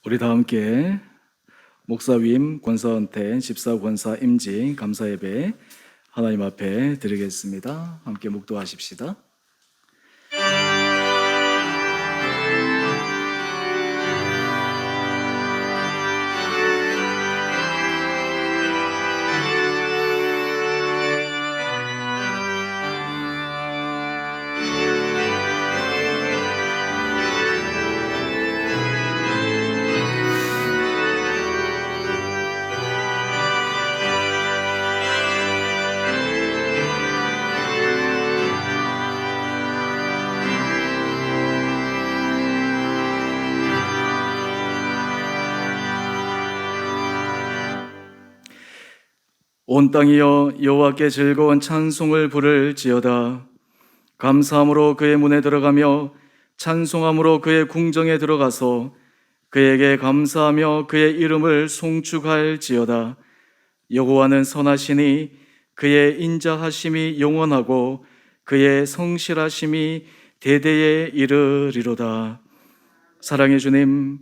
우리 다 함께 목사위임 권사 은퇴, 집사 권사 임직 감사 예배 하나님 앞에 드리겠습니다. 함께 묵도하십시다. 온 땅이여 여호와께 즐거운 찬송을 부를지어다. 감사함으로 그의 문에 들어가며 찬송함으로 그의 궁정에 들어가서 그에게 감사하며 그의 이름을 송축할지어다. 여호와는 선하시니 그의 인자하심이 영원하고 그의 성실하심이 대대에 이르리로다. 사랑의 주님,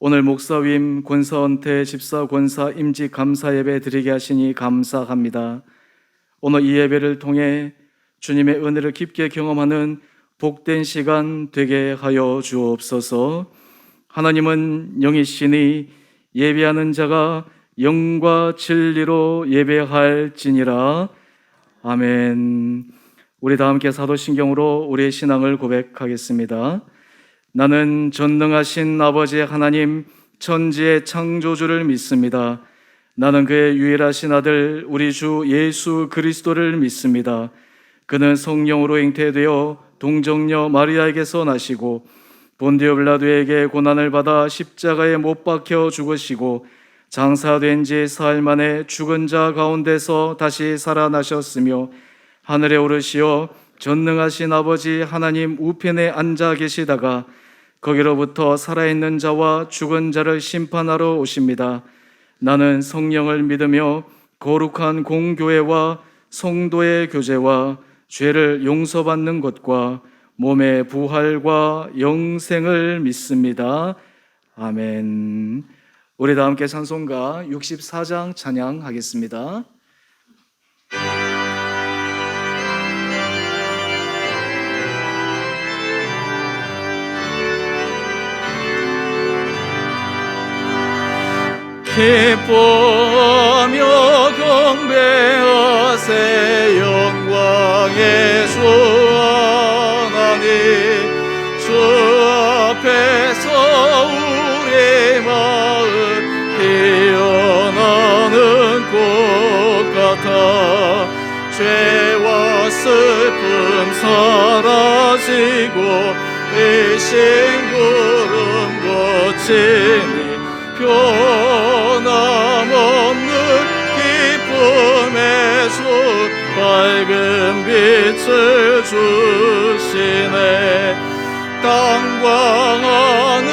오늘 목사위임 권사 은퇴, 집사 권사 임직 감사 예배 드리게 하시니 감사합니다. 오늘 이 예배를 통해 주님의 은혜를 깊게 경험하는 복된 시간 되게 하여 주옵소서. 하나님은 영이시니 예배하는 자가 영과 진리로 예배할지니라. 아멘. 우리 다 함께 사도신경으로 우리의 신앙을 고백하겠습니다. 나는 전능하신 아버지 하나님 천지의 창조주를 믿습니다. 나는 그의 유일하신 아들 우리 주 예수 그리스도를 믿습니다. 그는 성령으로 잉태되어 동정녀 마리아에게서 나시고 본디오 빌라도에게 고난을 받아 십자가에 못 박혀 죽으시고 장사된 지 사흘 만에 죽은 자 가운데서 다시 살아나셨으며 하늘에 오르시어 전능하신 아버지 하나님 우편에 앉아 계시다가 거기로부터 살아있는 자와 죽은 자를 심판하러 오십니다. 나는 성령을 믿으며 거룩한 공교회와 성도의 교제와 죄를 용서받는 것과 몸의 부활과 영생을 믿습니다. 아멘. 우리 다 함께 찬송가 64장 찬양하겠습니다. 기뻐하며 경배하세 영광의 주 하나님. 주 앞에서 우리 마음 피어나는 꽃 같아 죄와 슬픔 사라지고 이신 구름 거치니 변함없는 기쁨의 주 밝은 빛을 주시네. 땅과 하늘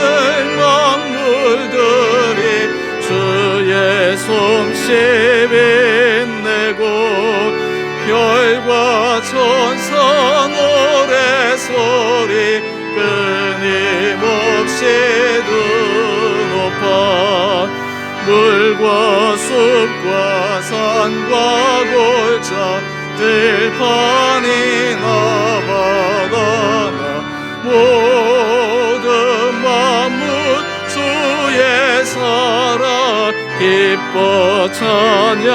만물들이 주의 솜씨 빛내고 별과 천사 노래소리 끊임없이 물과 숲과 산과 골짜 들판이나 바다나 모든 만물 주의 사랑 기뻐 찬양하여라.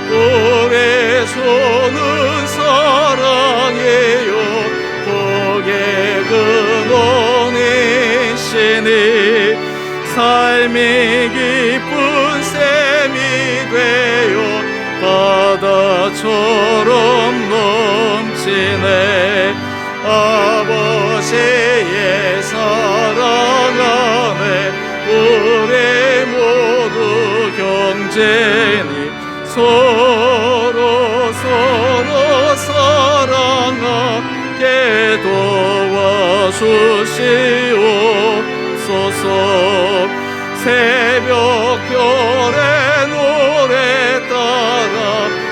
우리 주는 사랑이요 복의 근원이시니 삶이 기쁜 샘이 되어 바다처럼 넘치네. 아버지의 사랑 안에 우리 모두 경쟁이 서로 사랑하게 도와주시옵소서. 새벽별의 노래 따라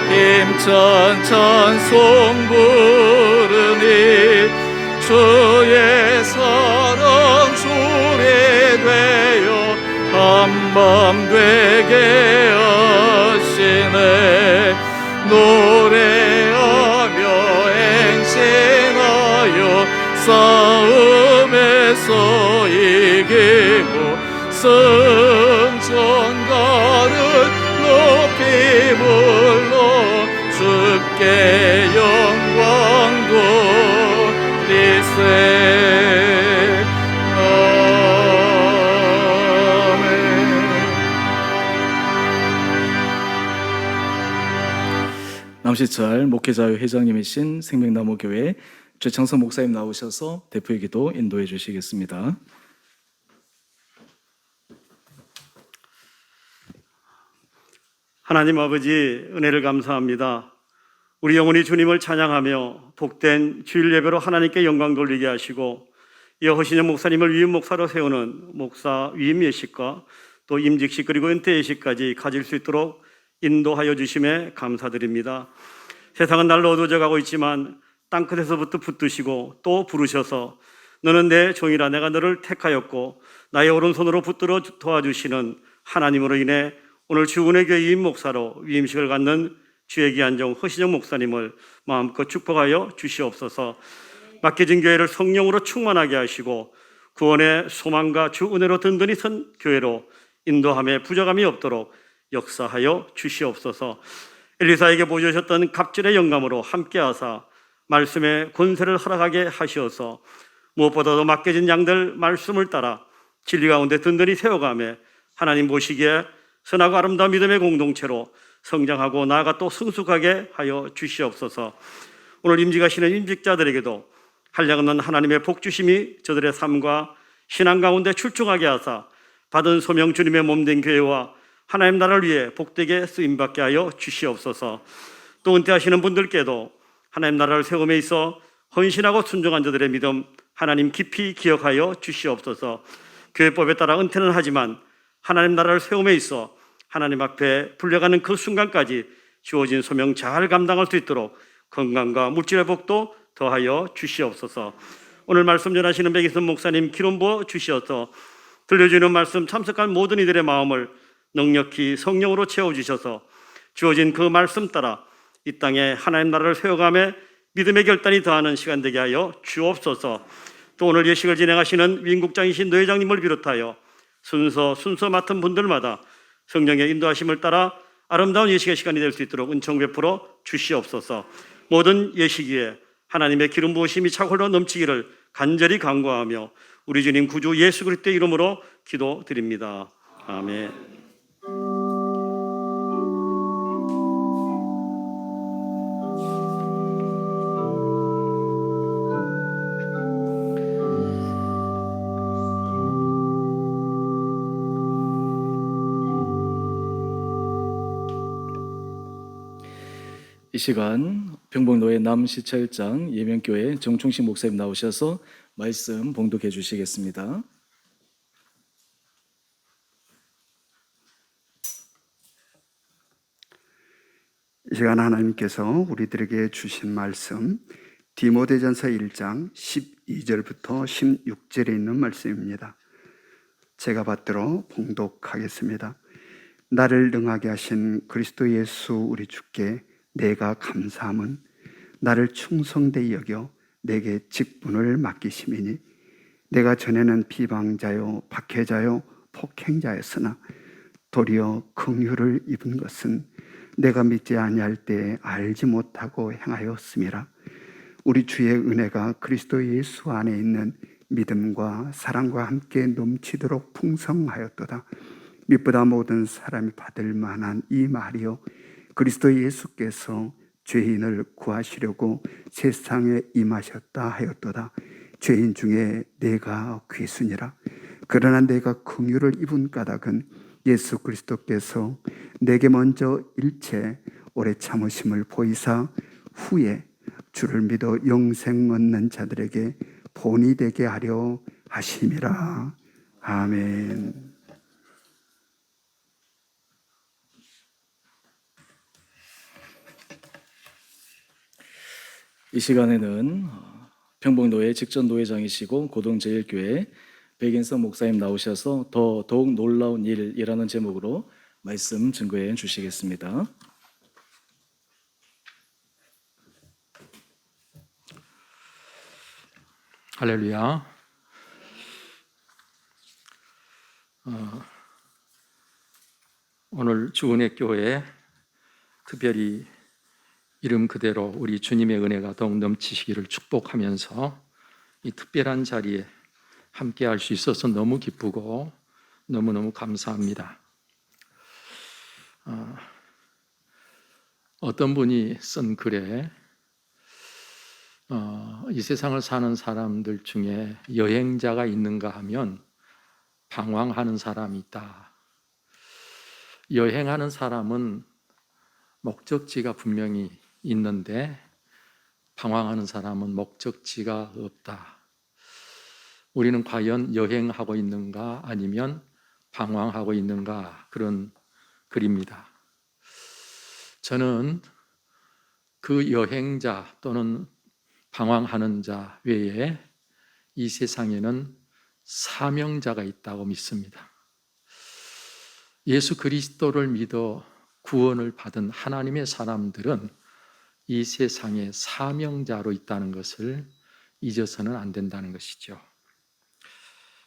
힘찬 찬송 부르니 주의 사랑 맘 되게 하시네. 노래하며 행진하여 싸움에서 이기고 승천가를 높이 불러 주께 영광 돌리세. 아멘. 남시철 목회자회 회장님이신 생명나무교회 최창성 목사님 나오셔서 대표의 기도 인도해 주시겠습니다. 하나님 아버지, 은혜를 감사합니다. 우리 영혼이 주님을 찬양하며 복된 주일 예배로 하나님께 영광 돌리게 하시고, 이어 허신영 목사님을 위임 목사로 세우는 목사 위임 예식과 또 임직식 그리고 은퇴 예식까지 가질 수 있도록 인도하여 주심에 감사드립니다. 세상은 날로 어두워져 가고 있지만 땅끝에서부터 붙드시고 또 부르셔서 너는 내 종이라 내가 너를 택하였고 나의 오른손으로 붙들어 도와주시는 하나님으로 인해 오늘 주은혜교회 위임 목사로 위임식을 갖는 주의 귀한 종 허신영 목사님을 마음껏 축복하여 주시옵소서. 맡겨진 교회를 성령으로 충만하게 하시고 구원의 소망과 주 은혜로 든든히 선 교회로 인도함에 부족함이 없도록 역사하여 주시옵소서. 엘리사에게 보여주셨던 갑절의 영감으로 함께하사 말씀의 권세를 허락하게 하시어서 무엇보다도 맡겨진 양들 말씀을 따라 진리 가운데 든든히 세워가며 하나님 보시기에 선하고 아름다운 믿음의 공동체로 성장하고 나아가 또 성숙하게 하여 주시옵소서. 오늘 임직하시는 임직자들에게도 한량없는 하나님의 복주심이 저들의 삶과 신앙 가운데 출중하게 하사 받은 소명 주님의 몸된 교회와 하나님 나라를 위해 복되게 쓰임받게 하여 주시옵소서. 또 은퇴하시는 분들께도 하나님 나라를 세움에 있어 헌신하고 순종한 저들의 믿음 하나님 깊이 기억하여 주시옵소서. 교회법에 따라 은퇴는 하지만 하나님 나라를 세움에 있어 하나님 앞에 불려가는 그 순간까지 주어진 소명 잘 감당할 수 있도록 건강과 물질의 복도 더하여 주시옵소서. 오늘 말씀 전하시는 백이선 목사님 기름 부어 주시어서 들려주는 말씀 참석한 모든 이들의 마음을 넉넉히 성령으로 채워주셔서 주어진 그 말씀 따라 이 땅에 하나님 나라를 세워가며 믿음의 결단이 더하는 시간 되게 하여 주옵소서. 또 오늘 예식을 진행하시는 위임국장이신 노 회장님을 비롯하여 순서 맡은 분들마다 성령의 인도하심을 따라 아름다운 예식의 시간이 될 수 있도록 은총 베풀어 주시옵소서. 모든 예식 위에 하나님의 기름 부으심이 차홀로 넘치기를 간절히 간구하며 우리 주님 구주 예수 그리스도의 이름으로 기도드립니다. 아멘. 이 시간 병복로의 남시철장 예명교회 정충식 목사님 나오셔서 말씀 봉독해 주시겠습니다. 이 시간 하나님께서 우리들에게 주신 말씀 디모데전서 1장 12절부터 16절에 있는 말씀입니다. 제가 받들어 봉독하겠습니다. 나를 능하게 하신 그리스도 예수 우리 주께 내가 감사함은 나를 충성되이 여겨 내게 직분을 맡기심이니 내가 전에는 비방자요 박해자요 폭행자였으나 도리어 긍휼을 입은 것은 내가 믿지 아니할 때에 알지 못하고 행하였음이라. 우리 주의 은혜가 그리스도 예수 안에 있는 믿음과 사랑과 함께 넘치도록 풍성하였도다. 믿보다 모든 사람이 받을 만한 이 말이요 그리스도 예수께서 죄인을 구하시려고 세상에 임하셨다 하였도다. 죄인 중에 내가 귀순이라. 그러나 내가 긍휼을 입은 까닭은 예수 그리스도께서 내게 먼저 일체 오래 참으심을 보이사 후에 주를 믿어 영생 얻는 자들에게 본이 되게 하려 하심이라. 아멘. 이 시간에는 평복노회 직전노회장이시고 고동제일교회 백인성 목사님 나오셔서 더욱 놀라운 일이라는 제목으로 말씀 증거해 주시겠습니다. 할렐루야. 오늘 주은혜 교회 특별히 이름 그대로 우리 주님의 은혜가 더욱 넘치시기를 축복하면서 이 특별한 자리에 함께 할 수 있어서 너무 기쁘고 너무너무 감사합니다. 어떤 분이 쓴 글에 이 세상을 사는 사람들 중에 여행자가 있는가 하면 방황하는 사람이 있다. 여행하는 사람은 목적지가 분명히 있는데 방황하는 사람은 목적지가 없다. 우리는 과연 여행하고 있는가 아니면 방황하고 있는가, 그런 글입니다. 저는 그 여행자 또는 방황하는 자 외에 이 세상에는 사명자가 있다고 믿습니다. 예수 그리스도를 믿어 구원을 받은 하나님의 사람들은 이 세상에 사명자로 있다는 것을 잊어서는 안 된다는 것이죠.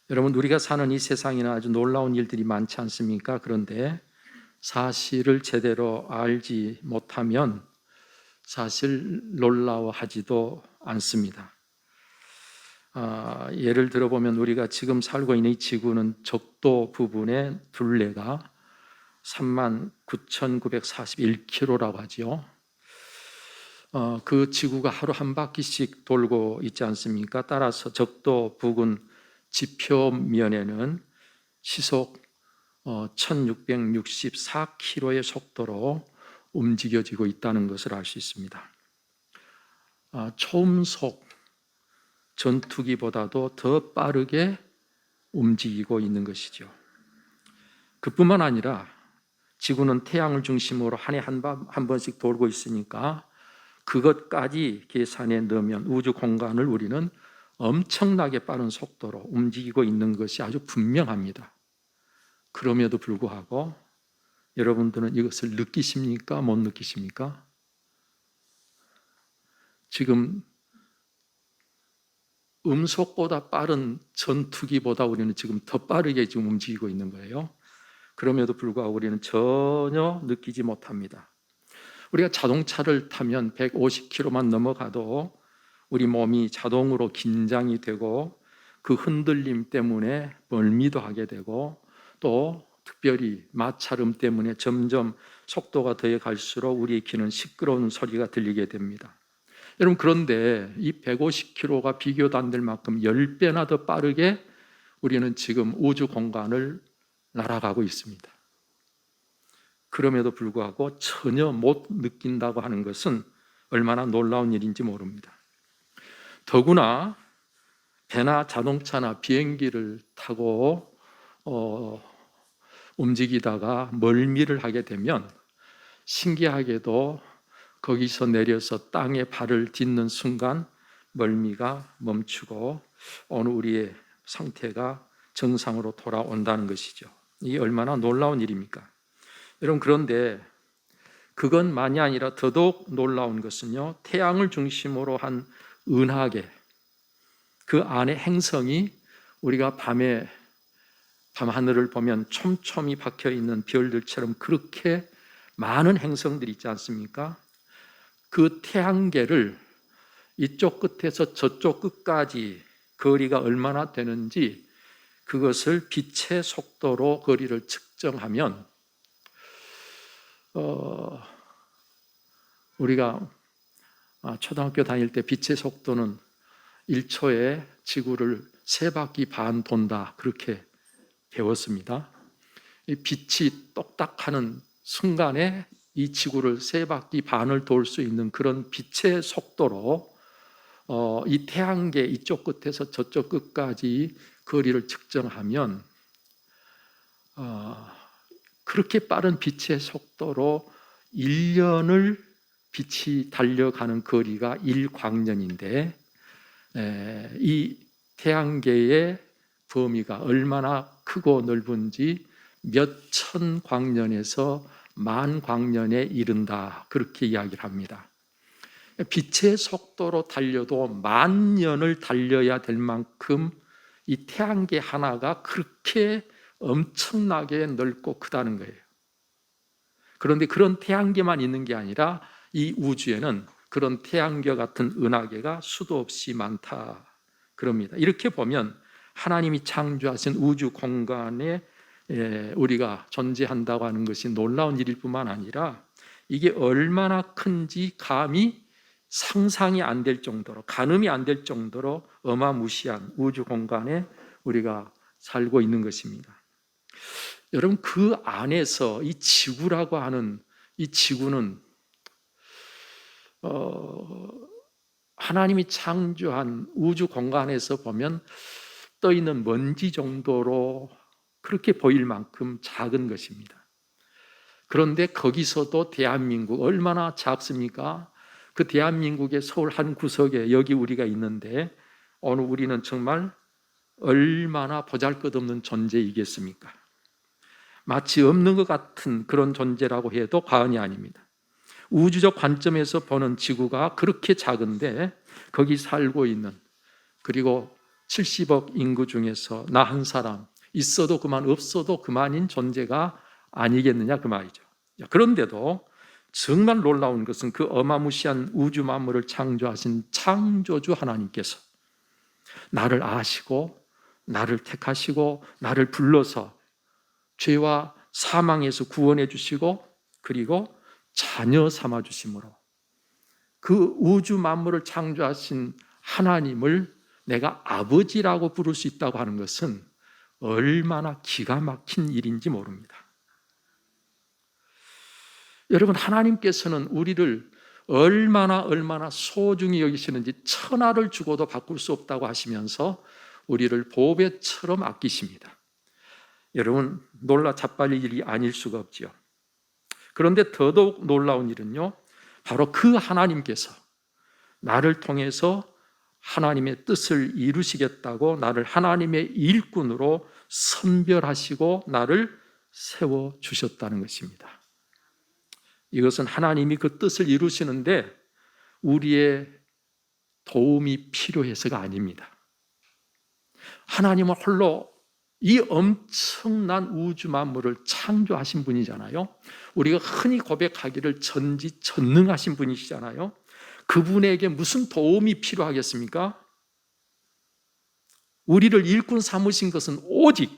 여러분, 우리가 사는 이 세상에는 아주 놀라운 일들이 많지 않습니까? 그런데 사실을 제대로 알지 못하면 사실 놀라워하지도 않습니다. 예를 들어보면 우리가 지금 살고 있는 이 지구는 적도 부분의 둘레가 39,941km라고 하죠. 그 지구가 하루 한 바퀴씩 돌고 있지 않습니까? 따라서 적도 부근 지표면에는 시속 1664km의 속도로 움직여지고 있다는 것을 알 수 있습니다. 초음속 전투기보다도 더 빠르게 움직이고 있는 것이죠. 그뿐만 아니라 지구는 태양을 중심으로 한 해 한 번씩 돌고 있으니까 그것까지 계산에 넣으면 우주 공간을 우리는 엄청나게 빠른 속도로 움직이고 있는 것이 아주 분명합니다. 그럼에도 불구하고 여러분들은 이것을 느끼십니까? 못 느끼십니까? 지금 음속보다 빠른 전투기보다 우리는 지금 더 빠르게 지금 움직이고 있는 거예요. 그럼에도 불구하고 우리는 전혀 느끼지 못합니다. 우리가 자동차를 타면 150km만 넘어가도 우리 몸이 자동으로 긴장이 되고 그 흔들림 때문에 멀미도 하게 되고 또 특별히 마찰음 때문에 점점 속도가 더해 갈수록 우리의 귀는 시끄러운 소리가 들리게 됩니다. 여러분, 그런데 이 150km가 비교도 안 될 만큼 10배나 더 빠르게 우리는 지금 우주 공간을 날아가고 있습니다. 그럼에도 불구하고 전혀 못 느낀다고 하는 것은 얼마나 놀라운 일인지 모릅니다. 더구나 배나 자동차나 비행기를 타고 움직이다가 멀미를 하게 되면 신기하게도 거기서 내려서 땅에 발을 딛는 순간 멀미가 멈추고 오늘 우리의 상태가 정상으로 돌아온다는 것이죠. 이게 얼마나 놀라운 일입니까? 여러분, 그런데 그것만이 아니라 더더욱 놀라운 것은요, 태양을 중심으로 한 은하계, 그 안에 행성이 우리가 밤에 밤하늘을 보면 촘촘히 박혀있는 별들처럼 그렇게 많은 행성들이 있지 않습니까? 그 태양계를 이쪽 끝에서 저쪽 끝까지 거리가 얼마나 되는지 그것을 빛의 속도로 거리를 측정하면 우리가 초등학교 다닐 때 빛의 속도는 1초에 지구를 3바퀴 반 돈다, 그렇게 배웠습니다. 이 빛이 똑딱하는 순간에 이 지구를 3바퀴 반을 돌 수 있는 그런 빛의 속도로 이 태양계 이쪽 끝에서 저쪽 끝까지 거리를 측정하면 그렇게 빠른 빛의 속도로 1년을 빛이 달려가는 거리가 1광년인데 이 태양계의 범위가 얼마나 크고 넓은지 몇천 광년에서 만 광년에 이른다, 그렇게 이야기를 합니다. 빛의 속도로 달려도 만 년을 달려야 될 만큼 이 태양계 하나가 그렇게 엄청나게 넓고 크다는 거예요. 그런데 그런 태양계만 있는 게 아니라 이 우주에는 그런 태양계 같은 은하계가 수도 없이 많다, 그럽니다. 이렇게 보면 하나님이 창조하신 우주 공간에 우리가 존재한다고 하는 것이 놀라운 일일 뿐만 아니라 이게 얼마나 큰지 감히 상상이 안 될 정도로, 가늠이 안 될 정도로 어마무시한 우주 공간에 우리가 살고 있는 것입니다. 여러분, 그 안에서 이 지구라고 하는 이 지구는 하나님이 창조한 우주 공간에서 보면 떠 있는 먼지 정도로 그렇게 보일 만큼 작은 것입니다. 그런데 거기서도 대한민국 얼마나 작습니까? 그 대한민국의 서울 한 구석에 여기 우리가 있는데 오늘 우리는 정말 얼마나 보잘것없는 존재이겠습니까? 마치 없는 것 같은 그런 존재라고 해도 과언이 아닙니다. 우주적 관점에서 보는 지구가 그렇게 작은데 거기 살고 있는, 그리고 70억 인구 중에서 나 한 사람, 있어도 그만 없어도 그만인 존재가 아니겠느냐 그 말이죠. 그런데도 정말 놀라운 것은 그 어마무시한 우주 만물을 창조하신 창조주 하나님께서 나를 아시고 나를 택하시고 나를 불러서 죄와 사망에서 구원해 주시고 그리고 자녀 삼아 주심으로 그 우주 만물을 창조하신 하나님을 내가 아버지라고 부를 수 있다고 하는 것은 얼마나 기가 막힌 일인지 모릅니다. 여러분, 하나님께서는 우리를 얼마나 소중히 여기시는지 천하를 주고도 바꿀 수 없다고 하시면서 우리를 보배처럼 아끼십니다. 여러분, 놀라 자빠질 일이 아닐 수가 없지요. 그런데 더더욱 놀라운 일은요, 바로 그 하나님께서 나를 통해서 하나님의 뜻을 이루시겠다고 나를 하나님의 일꾼으로 선별하시고 나를 세워주셨다는 것입니다. 이것은 하나님이 그 뜻을 이루시는데 우리의 도움이 필요해서가 아닙니다. 하나님은 홀로 이 엄청난 우주 만물을 창조하신 분이잖아요. 우리가 흔히 고백하기를 전지전능하신 분이시잖아요. 그분에게 무슨 도움이 필요하겠습니까? 우리를 일꾼 삼으신 것은 오직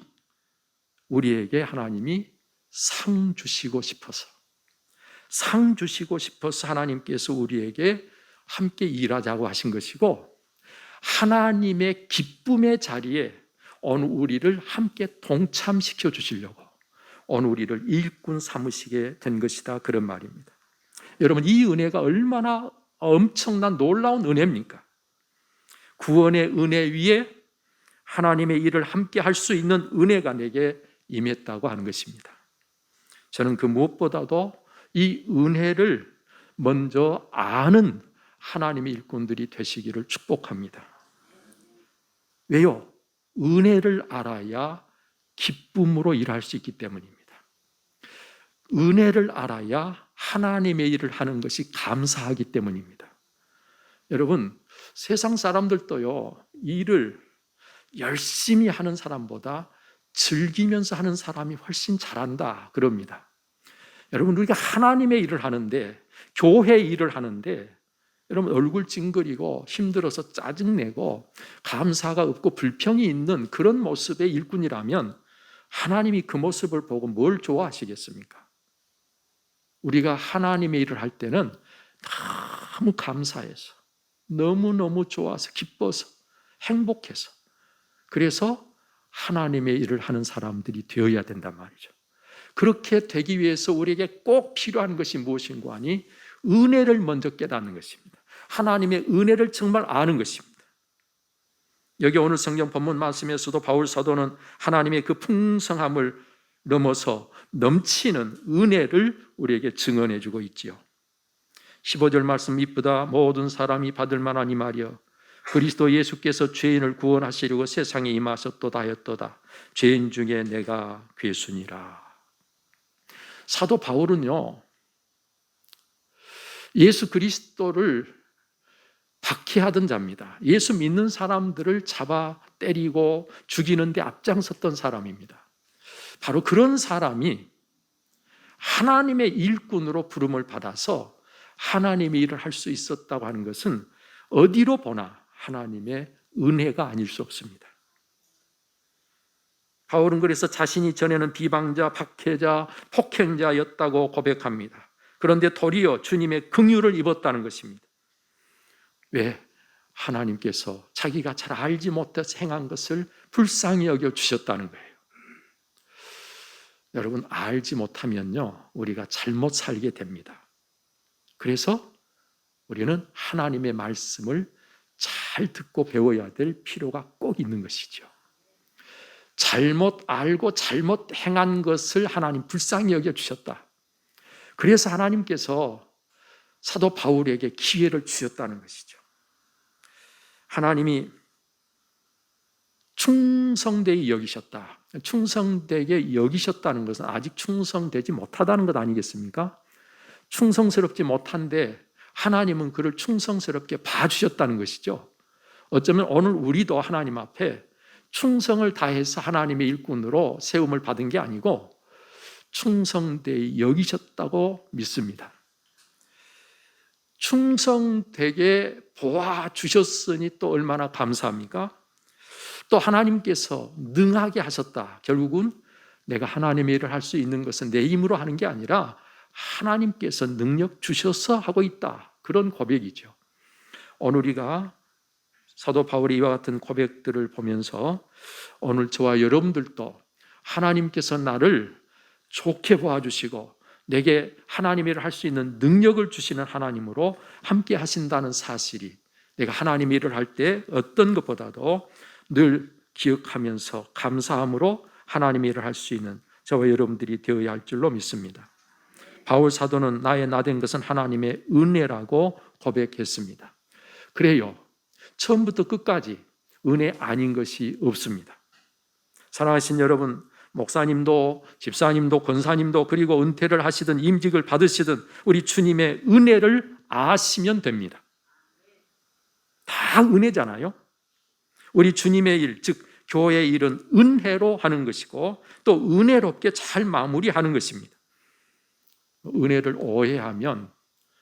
우리에게 하나님이 상 주시고 싶어서 하나님께서 우리에게 함께 일하자고 하신 것이고, 하나님의 기쁨의 자리에 오늘 우리를 함께 동참시켜 주시려고 오늘 우리를 일꾼 삼으시게 된 것이다, 그런 말입니다. 여러분, 이 은혜가 얼마나 엄청난 놀라운 은혜입니까? 구원의 은혜 위에 하나님의 일을 함께 할 수 있는 은혜가 내게 임했다고 하는 것입니다. 저는 그 무엇보다도 이 은혜를 먼저 아는 하나님의 일꾼들이 되시기를 축복합니다. 왜요? 은혜를 알아야 기쁨으로 일할 수 있기 때문입니다. 은혜를 알아야 하나님의 일을 하는 것이 감사하기 때문입니다. 여러분, 세상 사람들도요, 일을 열심히 하는 사람보다 즐기면서 하는 사람이 훨씬 잘한다 그럽니다. 여러분, 우리가 하나님의 일을 하는데, 교회 일을 하는데 여러분 얼굴 찡그리고 힘들어서 짜증내고 감사가 없고 불평이 있는 그런 모습의 일꾼이라면 하나님이 그 모습을 보고 뭘 좋아하시겠습니까? 우리가 하나님의 일을 할 때는 너무 감사해서, 너무너무 좋아서, 기뻐서, 행복해서, 그래서 하나님의 일을 하는 사람들이 되어야 된단 말이죠. 그렇게 되기 위해서 우리에게 꼭 필요한 것이 무엇인가 하니 은혜를 먼저 깨닫는 것입니다. 하나님의 은혜를 정말 아는 것입니다. 여기 오늘 성경 본문 말씀에서도 바울 사도는 하나님의 그 풍성함을 넘어서 넘치는 은혜를 우리에게 증언해 주고 있지요. 15절 말씀, 이쁘다 모든 사람이 받을 만하니 말이여 그리스도 예수께서 죄인을 구원하시려고 세상에 임하셨도다 하였도다. 죄인 중에 내가 괴순이라. 사도 바울은요, 예수 그리스도를 박해하던 자입니다. 예수 믿는 사람들을 잡아 때리고 죽이는 데 앞장섰던 사람입니다. 바로 그런 사람이 하나님의 일꾼으로 부름을 받아서 하나님의 일을 할 수 있었다고 하는 것은 어디로 보나 하나님의 은혜가 아닐 수 없습니다. 바울은 그래서 자신이 전에는 비방자, 박해자, 폭행자였다고 고백합니다. 그런데 도리어 주님의 긍휼을 입었다는 것입니다. 왜? 하나님께서 자기가 잘 알지 못해서 행한 것을 불쌍히 여겨 주셨다는 거예요. 여러분, 알지 못하면요, 우리가 잘못 살게 됩니다. 그래서 우리는 하나님의 말씀을 잘 듣고 배워야 될 필요가 꼭 있는 것이죠. 잘못 알고 잘못 행한 것을 하나님 불쌍히 여겨 주셨다. 그래서 하나님께서 사도 바울에게 기회를 주셨다는 것이죠. 하나님이 충성되게 여기셨다. 충성되게 여기셨다는 것은 아직 충성되지 못하다는 것 아니겠습니까? 충성스럽지 못한데 하나님은 그를 충성스럽게 봐주셨다는 것이죠. 어쩌면 오늘 우리도 하나님 앞에 충성을 다해서 하나님의 일꾼으로 세움을 받은 게 아니고 충성되게 여기셨다고 믿습니다. 충성되게 보아주셨으니 또 얼마나 감사합니까? 또 하나님께서 능하게 하셨다. 결국은 내가 하나님의 일을 할 수 있는 것은 내 힘으로 하는 게 아니라 하나님께서 능력 주셔서 하고 있다. 그런 고백이죠. 오늘 우리가 사도 바울의 이와 같은 고백들을 보면서 오늘 저와 여러분들도 하나님께서 나를 좋게 보아주시고 내게 하나님의 일을 할 수 있는 능력을 주시는 하나님으로 함께 하신다는 사실이 내가 하나님의 일을 할 때 어떤 것보다도 늘 기억하면서 감사함으로 하나님의 일을 할 수 있는 저와 여러분들이 되어야 할 줄로 믿습니다. 바울 사도는 나의 나된 것은 하나님의 은혜라고 고백했습니다. 그래요. 처음부터 끝까지 은혜 아닌 것이 없습니다. 사랑하신 여러분, 목사님도 집사님도 권사님도 그리고 은퇴를 하시든 임직을 받으시든 우리 주님의 은혜를 아시면 됩니다. 다 은혜잖아요. 우리 주님의 일, 즉 교회의 일은 은혜로 하는 것이고 또 은혜롭게 잘 마무리하는 것입니다. 은혜를 오해하면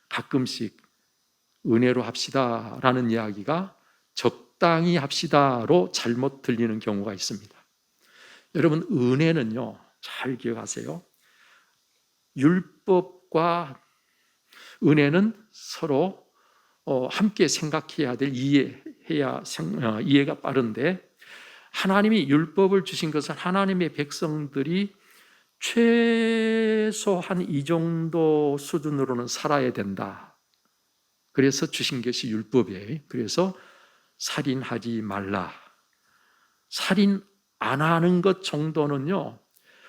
가끔씩 은혜로 합시다라는 이야기가 적당히 합시다로 잘못 들리는 경우가 있습니다. 여러분, 은혜는요, 잘 기억하세요. 율법과 은혜는 서로 함께 생각해야 될 이해가 빠른데 하나님이 율법을 주신 것은 하나님의 백성들이 최소한 이 정도 수준으로는 살아야 된다. 그래서 주신 것이 율법이에요. 그래서 살인하지 말라. 살인 안 하는 것 정도는요,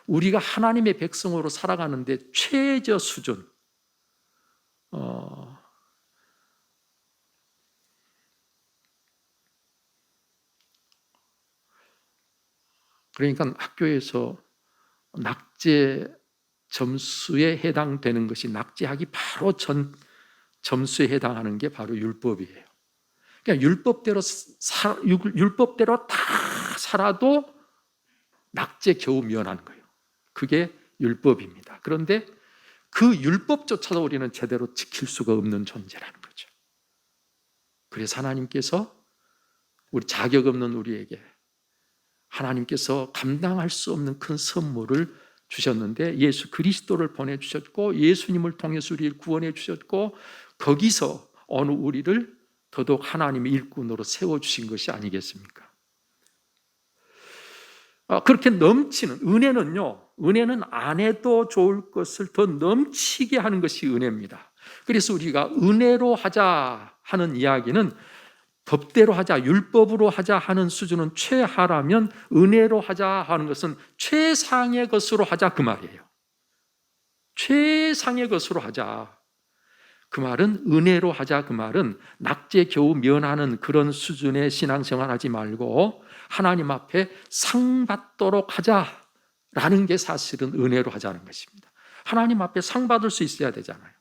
우리가 하나님의 백성으로 살아가는데 최저 수준. 그러니까 학교에서 낙제 점수에 해당되는 것이 낙제하기 바로 전 점수에 해당하는 게 바로 율법이에요. 그러니까 율법대로 다 살아도 낙제 겨우 면하는 거예요. 그게 율법입니다. 그런데 그 율법조차도 우리는 제대로 지킬 수가 없는 존재라는 거죠. 그래서 하나님께서 우리 자격 없는 우리에게 하나님께서 감당할 수 없는 큰 선물을 주셨는데 예수 그리스도를 보내주셨고 예수님을 통해서 우리를 구원해 주셨고 거기서 어느 우리를 더더욱 하나님의 일꾼으로 세워주신 것이 아니겠습니까? 그렇게 넘치는 은혜는 안 해도 좋을 것을 더 넘치게 하는 것이 은혜입니다. 그래서 우리가 은혜로 하자 하는 이야기는 법대로 하자, 율법으로 하자 하는 수준은 최하라면 은혜로 하자 하는 것은 최상의 것으로 하자 그 말이에요. 최상의 것으로 하자. 그 말은 은혜로 하자, 그 말은 낙제 겨우 면하는 그런 수준의 신앙생활 하지 말고 하나님 앞에 상 받도록 하자라는 게 사실은 은혜로 하자는 것입니다. 하나님 앞에 상 받을 수 있어야 되잖아요.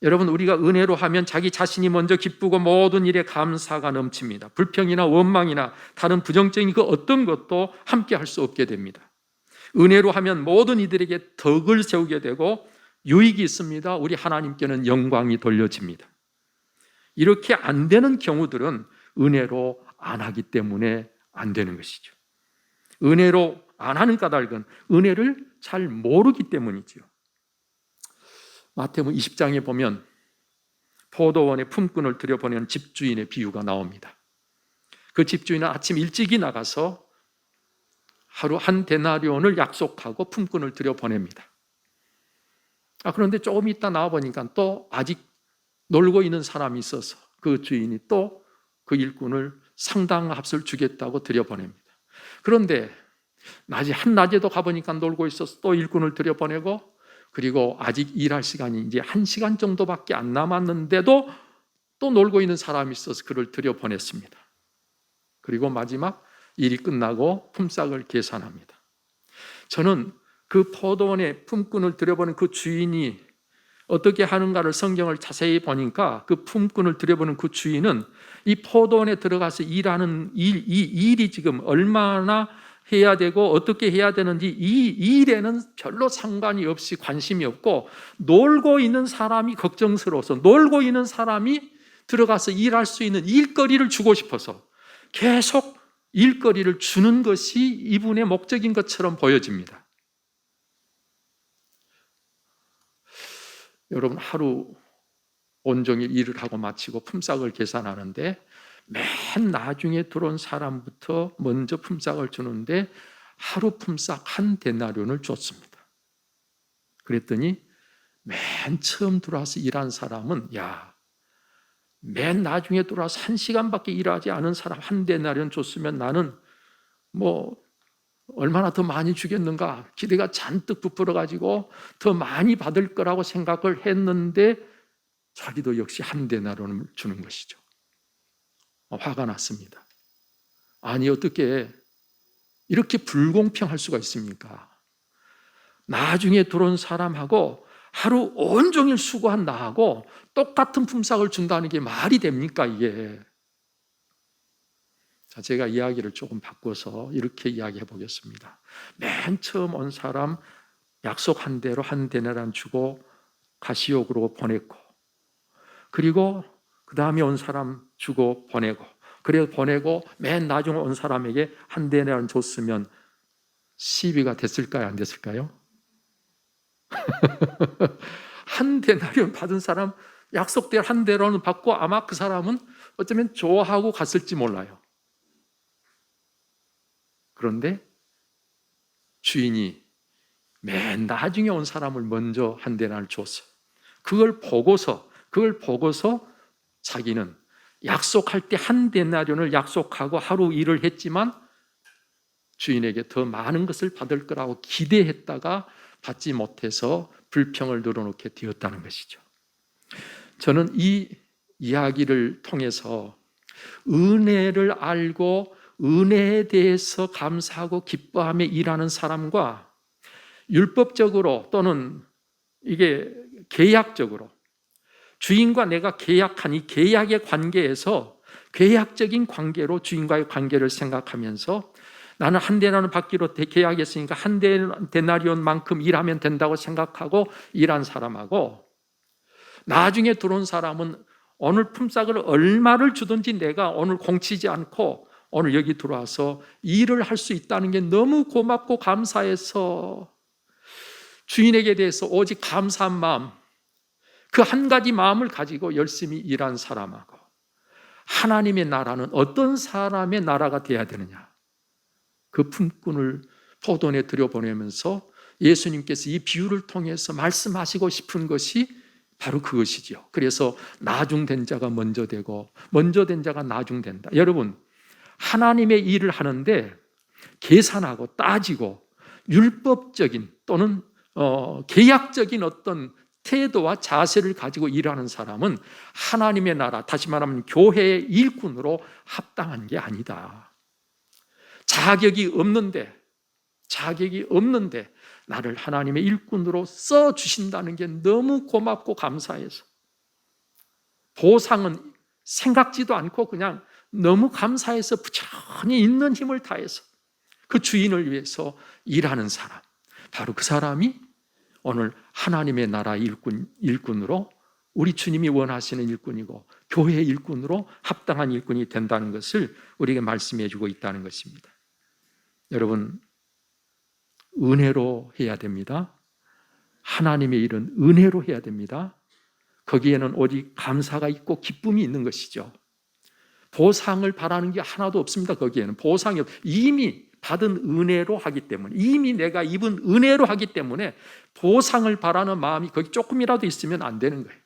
여러분, 우리가 은혜로 하면 자기 자신이 먼저 기쁘고 모든 일에 감사가 넘칩니다. 불평이나 원망이나 다른 부정적인 그 어떤 것도 함께 할 수 없게 됩니다. 은혜로 하면 모든 이들에게 덕을 세우게 되고 유익이 있습니다. 우리 하나님께는 영광이 돌려집니다. 이렇게 안 되는 경우들은 은혜로 안 하기 때문에 안 되는 것이죠. 은혜로 안 하는 까닭은 은혜를 잘 모르기 때문이죠. 마태복음 20장에 보면 포도원에 품꾼을 들여보내는 집주인의 비유가 나옵니다. 그 집주인은 아침 일찍이 나가서 하루 한 데나리온을 약속하고 품꾼을 들여보냅니다. 그런데 조금 있다 나와보니까 또 아직 놀고 있는 사람이 있어서 그 주인이 또 그 일꾼을 상당한 값을 주겠다고 들여보냅니다. 그런데 한낮에도 가보니까 놀고 있어서 또 일꾼을 들여보내고, 그리고 아직 일할 시간이 이제 1시간 정도밖에 안 남았는데도 또 놀고 있는 사람이 있어서 그를 들여보냈습니다. 그리고 마지막 일이 끝나고 품삯을 계산합니다. 저는 그 포도원에 품꾼을 들여보낸 그 주인이 어떻게 하는가를 성경을 자세히 보니까 그 품꾼을 들여보는 그 주인은 이 포도원에 들어가서 일하는 이 일이 지금 얼마나 해야 되고 어떻게 해야 되는지 이 일에는 별로 상관이 없이 관심이 없고, 놀고 있는 사람이 걱정스러워서 놀고 있는 사람이 들어가서 일할 수 있는 일거리를 주고 싶어서 계속 일거리를 주는 것이 이분의 목적인 것처럼 보여집니다. 여러분, 하루 온종일 일을 하고 마치고 품삯을 계산하는데 맨 나중에 들어온 사람부터 먼저 품삯을 주는데 하루 품삯 한 데나리온을 줬습니다. 그랬더니 맨 처음 들어와서 일한 사람은 맨 나중에 들어와서 1시간밖에 일하지 않은 사람 한 데나리온 줬으면 나는 얼마나 더 많이 주겠는가 기대가 잔뜩 부풀어가지고 더 많이 받을 거라고 생각을 했는데 자기도 역시 한 데나리온을 주는 것이죠. 화가 났습니다. 아니, 어떻게 이렇게 불공평할 수가 있습니까? 나중에 들어온 사람하고 하루 온종일 수고한 나하고 똑같은 품삯을 준다는 게 말이 됩니까, 이게? 자, 제가 이야기를 조금 바꿔서 이렇게 이야기해 보겠습니다. 맨 처음 온 사람 약속한 대로 한 데나리온 주고 가시옥으로 보냈고, 그리고 그 다음에 온 사람 주고 보내고, 그래서 보내고 맨 나중에 온 사람에게 한 데나리온 줬으면 시비가 됐을까요, 안 됐을까요? 한 데나리온 받은 사람 약속대로 한 데나리온 받고 아마 그 사람은 어쩌면 좋아하고 갔을지 몰라요. 그런데 주인이 맨 나중에 온 사람을 먼저 한 데나리온을 줬어요. 그걸 보고서 자기는 약속할 때 한 데나리온을 약속하고 하루 일을 했지만 주인에게 더 많은 것을 받을 거라고 기대했다가 받지 못해서 불평을 늘어놓게 되었다는 것이죠. 저는 이 이야기를 통해서 은혜를 알고 은혜에 대해서 감사하고 기뻐하며 일하는 사람과 율법적으로 또는 이게 계약적으로 주인과 내가 계약한 이 계약의 관계에서 계약적인 관계로 주인과의 관계를 생각하면서 나는 한 데나리온 받기로 계약했으니까 한 데나리온만큼 일하면 된다고 생각하고 일한 사람하고, 나중에 들어온 사람은 오늘 품삯을 얼마를 주든지 내가 오늘 공치지 않고 오늘 여기 들어와서 일을 할 수 있다는 게 너무 고맙고 감사해서 주인에게 대해서 오직 감사한 마음, 그 한 가지 마음을 가지고 열심히 일한 사람하고, 하나님의 나라는 어떤 사람의 나라가 되어야 되느냐, 그 품꾼을 포도원에 들여보내면서 예수님께서 이 비유를 통해서 말씀하시고 싶은 것이 바로 그것이죠. 그래서 나중된 자가 먼저 되고 먼저 된 자가 나중된다. 여러분, 하나님의 일을 하는데 계산하고 따지고 율법적인 또는 계약적인 어떤 태도와 자세를 가지고 일하는 사람은 하나님의 나라, 다시 말하면 교회의 일꾼으로 합당한 게 아니다. 자격이 없는데 나를 하나님의 일꾼으로 써주신다는 게 너무 고맙고 감사해서 보상은 생각지도 않고 그냥 너무 감사해서 부지런히 있는 힘을 다해서 그 주인을 위해서 일하는 사람, 바로 그 사람이 오늘 하나님의 나라 일꾼으로 우리 주님이 원하시는 일꾼이고 교회의 일꾼으로 합당한 일꾼이 된다는 것을 우리에게 말씀해 주고 있다는 것입니다. 여러분, 은혜로 해야 됩니다. 하나님의 일은 은혜로 해야 됩니다. 거기에는 오직 감사가 있고 기쁨이 있는 것이죠. 보상을 바라는 게 하나도 없습니다. 거기에는 보상이 이미 받은 은혜로 하기 때문에, 이미 내가 입은 은혜로 하기 때문에 보상을 바라는 마음이 거기 조금이라도 있으면 안 되는 거예요.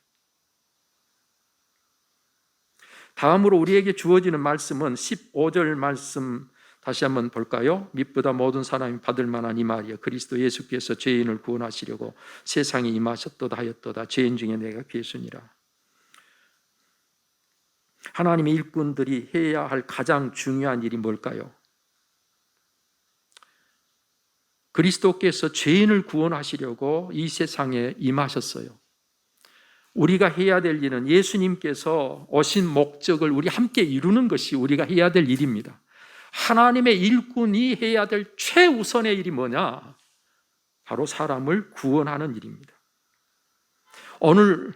다음으로 우리에게 주어지는 말씀은 15절 말씀 다시 한번 볼까요? 밑보다 모든 사람이 받을 만한 이 말이여, 그리스도 예수께서 죄인을 구원하시려고 세상에 임하셨도다 하였도다. 죄인 중에 내가 괴순이라. 하나님의 일꾼들이 해야 할 가장 중요한 일이 뭘까요? 그리스도께서 죄인을 구원하시려고 이 세상에 임하셨어요. 우리가 해야 될 일은 예수님께서 오신 목적을 우리 함께 이루는 것이 우리가 해야 될 일입니다. 하나님의 일꾼이 해야 될 최우선의 일이 뭐냐? 바로 사람을 구원하는 일입니다. 오늘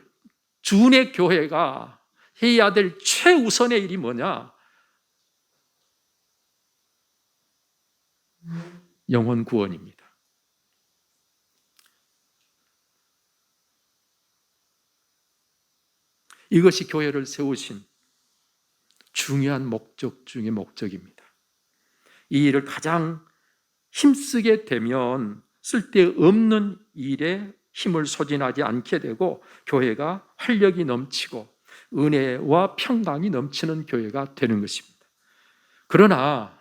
주은혜 교회가 해야 될 최우선의 일이 뭐냐? 영혼 구원입니다. 이것이 교회를 세우신 중요한 목적 중의 목적입니다. 이 일을 가장 힘쓰게 되면 쓸데없는 일에 힘을 소진하지 않게 되고 교회가 활력이 넘치고 은혜와 평강이 넘치는 교회가 되는 것입니다. 그러나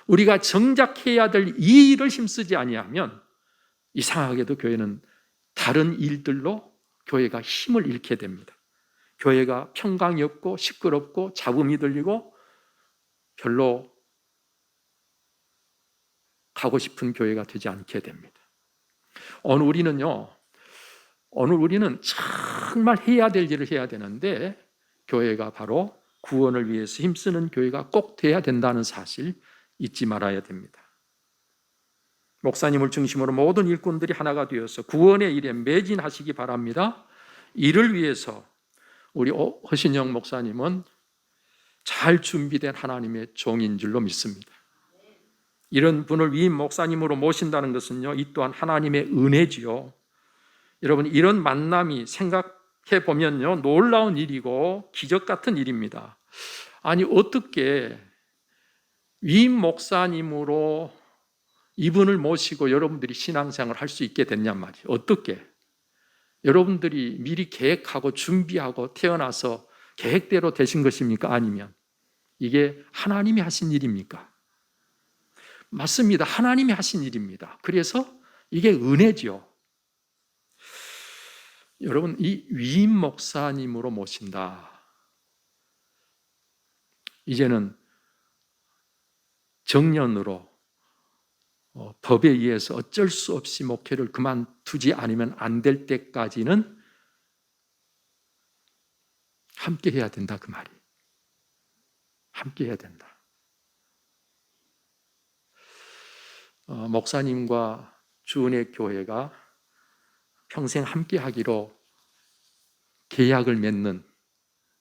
우리가 정작 해야 될 이 일을 힘쓰지 아니하면 이상하게도 교회는 다른 일들로 교회가 힘을 잃게 됩니다. 교회가 평강이 없고 시끄럽고 잡음이 들리고 별로 가고 싶은 교회가 되지 않게 됩니다. 오늘 우리는 정말 해야 될 일을 해야 되는데 교회가 바로 구원을 위해서 힘쓰는 교회가 꼭 돼야 된다는 사실 잊지 말아야 됩니다. 목사님을 중심으로 모든 일꾼들이 하나가 되어서 구원의 일에 매진하시기 바랍니다. 이를 위해서 우리 허신영 목사님은 잘 준비된 하나님의 종인 줄로 믿습니다. 이런 분을 위임 목사님으로 모신다는 것은요, 이 또한 하나님의 은혜지요. 여러분, 이런 만남이 생각해 보면요, 놀라운 일이고 기적 같은 일입니다. 아니, 어떻게 위임 목사님으로 이분을 모시고 여러분들이 신앙생활을 할 수 있게 됐냔 말이에요. 어떻게? 여러분들이 미리 계획하고 준비하고 태어나서 계획대로 되신 것입니까? 아니면 이게 하나님이 하신 일입니까? 맞습니다. 하나님이 하신 일입니다. 그래서 이게 은혜죠. 여러분, 이 위임 목사님으로 모신다. 이제는 정년으로 법에 의해서 어쩔 수 없이 목회를 그만두지 않으면 안 될 때까지는 함께 해야 된다, 그 말이. 함께 해야 된다. 목사님과 주은혜 교회가 평생 함께 하기로 계약을 맺는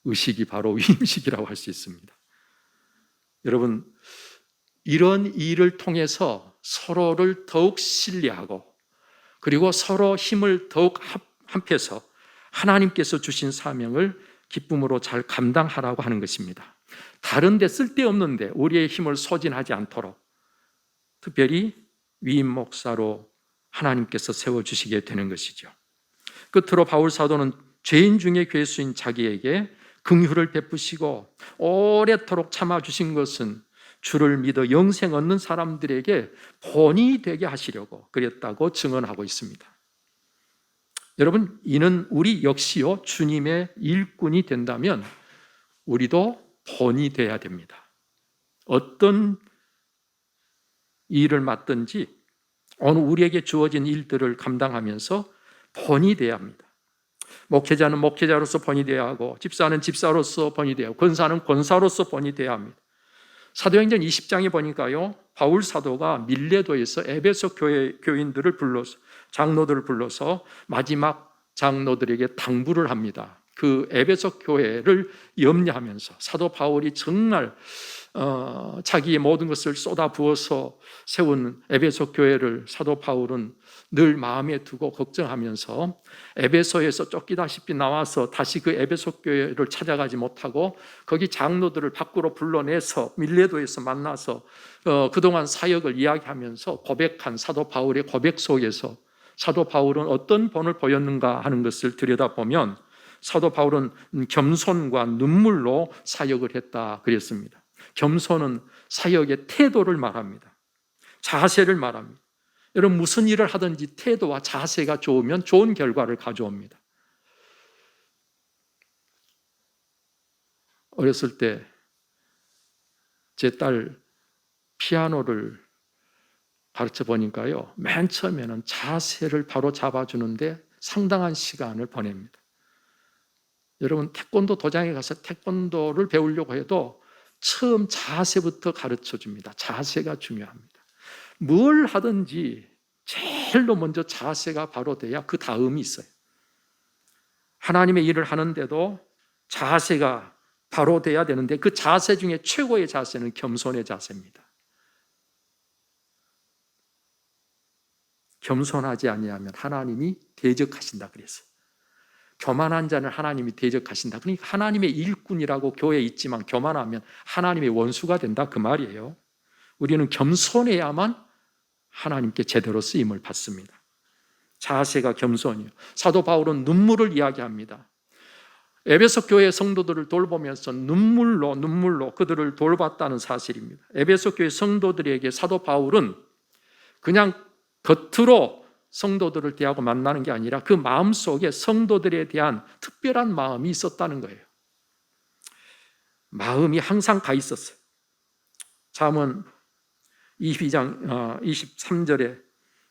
의식이 바로 위임식이라고 할 수 있습니다. 여러분, 이런 일을 통해서 서로를 더욱 신뢰하고 그리고 서로 힘을 더욱 합해서 하나님께서 주신 사명을 기쁨으로 잘 감당하라고 하는 것입니다. 다른 데 쓸데없는데 우리의 힘을 소진하지 않도록 특별히 위임 목사로 하나님께서 세워주시게 되는 것이죠. 끝으로 바울 사도는 죄인 중에 괴수인 자기에게 긍휼을 베푸시고 오래도록 참아주신 것은 주를 믿어 영생 얻는 사람들에게 본이 되게 하시려고 그랬다고 증언하고 있습니다. 여러분, 이는 우리 역시요 주님의 일꾼이 된다면 우리도 본이 돼야 됩니다. 어떤 일을 맡든지 오늘 우리에게 주어진 일들을 감당하면서 본이 돼야 합니다. 목회자는 목회자로서 본이 돼야 하고, 집사는 집사로서 본이 돼야 하고, 권사는 권사로서 본이 돼야 합니다. 사도행전 20장에 보니까요, 바울 사도가 밀레도에서 에베소 교인들을 불러서, 장로들을 불러서 마지막 장로들에게 당부를 합니다. 그 에베소 교회를 염려하면서 사도 바울이 정말 자기의 모든 것을 쏟아 부어서 세운 에베소 교회를 사도 바울은 늘 마음에 두고 걱정하면서 에베소에서 쫓기다시피 나와서 다시 그 에베소 교회를 찾아가지 못하고 거기 장로들을 밖으로 불러내서 밀레도에서 만나서 그동안 사역을 이야기하면서 고백한 사도 바울의 고백 속에서 사도 바울은 어떤 본을 보였는가 하는 것을 들여다보면 사도 바울은 겸손과 눈물로 사역을 했다 그랬습니다. 겸손은 사역의 태도를 말합니다. 자세를 말합니다. 여러분, 무슨 일을 하든지 태도와 자세가 좋으면 좋은 결과를 가져옵니다. 어렸을 때 제 딸 피아노를 가르쳐 보니까요, 맨 처음에는 자세를 바로 잡아주는데 상당한 시간을 보냅니다. 여러분, 태권도 도장에 가서 태권도를 배우려고 해도 처음 자세부터 가르쳐 줍니다. 자세가 중요합니다. 뭘 하든지 제일로 먼저 자세가 바로 돼야 그 다음이 있어요. 하나님의 일을 하는데도 자세가 바로 돼야 되는데 그 자세 중에 최고의 자세는 겸손의 자세입니다. 겸손하지 아니하면 하나님이 대적하신다 그랬어요. 교만한 자는 하나님이 대적하신다. 그러니까 하나님의 일꾼이라고 교회에 있지만 교만하면 하나님의 원수가 된다 그 말이에요. 우리는 겸손해야만 하나님께 제대로 쓰임을 받습니다. 자세가 겸손이요. 사도 바울은 눈물을 이야기합니다. 에베소 교회 성도들을 돌보면서 눈물로 그들을 돌봤다는 사실입니다. 에베소 교회 성도들에게 사도 바울은 그냥 겉으로 성도들을 대하고 만나는 게 아니라 그 마음속에 성도들에 대한 특별한 마음이 있었다는 거예요. 마음이 항상 가 있었어요. 잠언 22장 23절에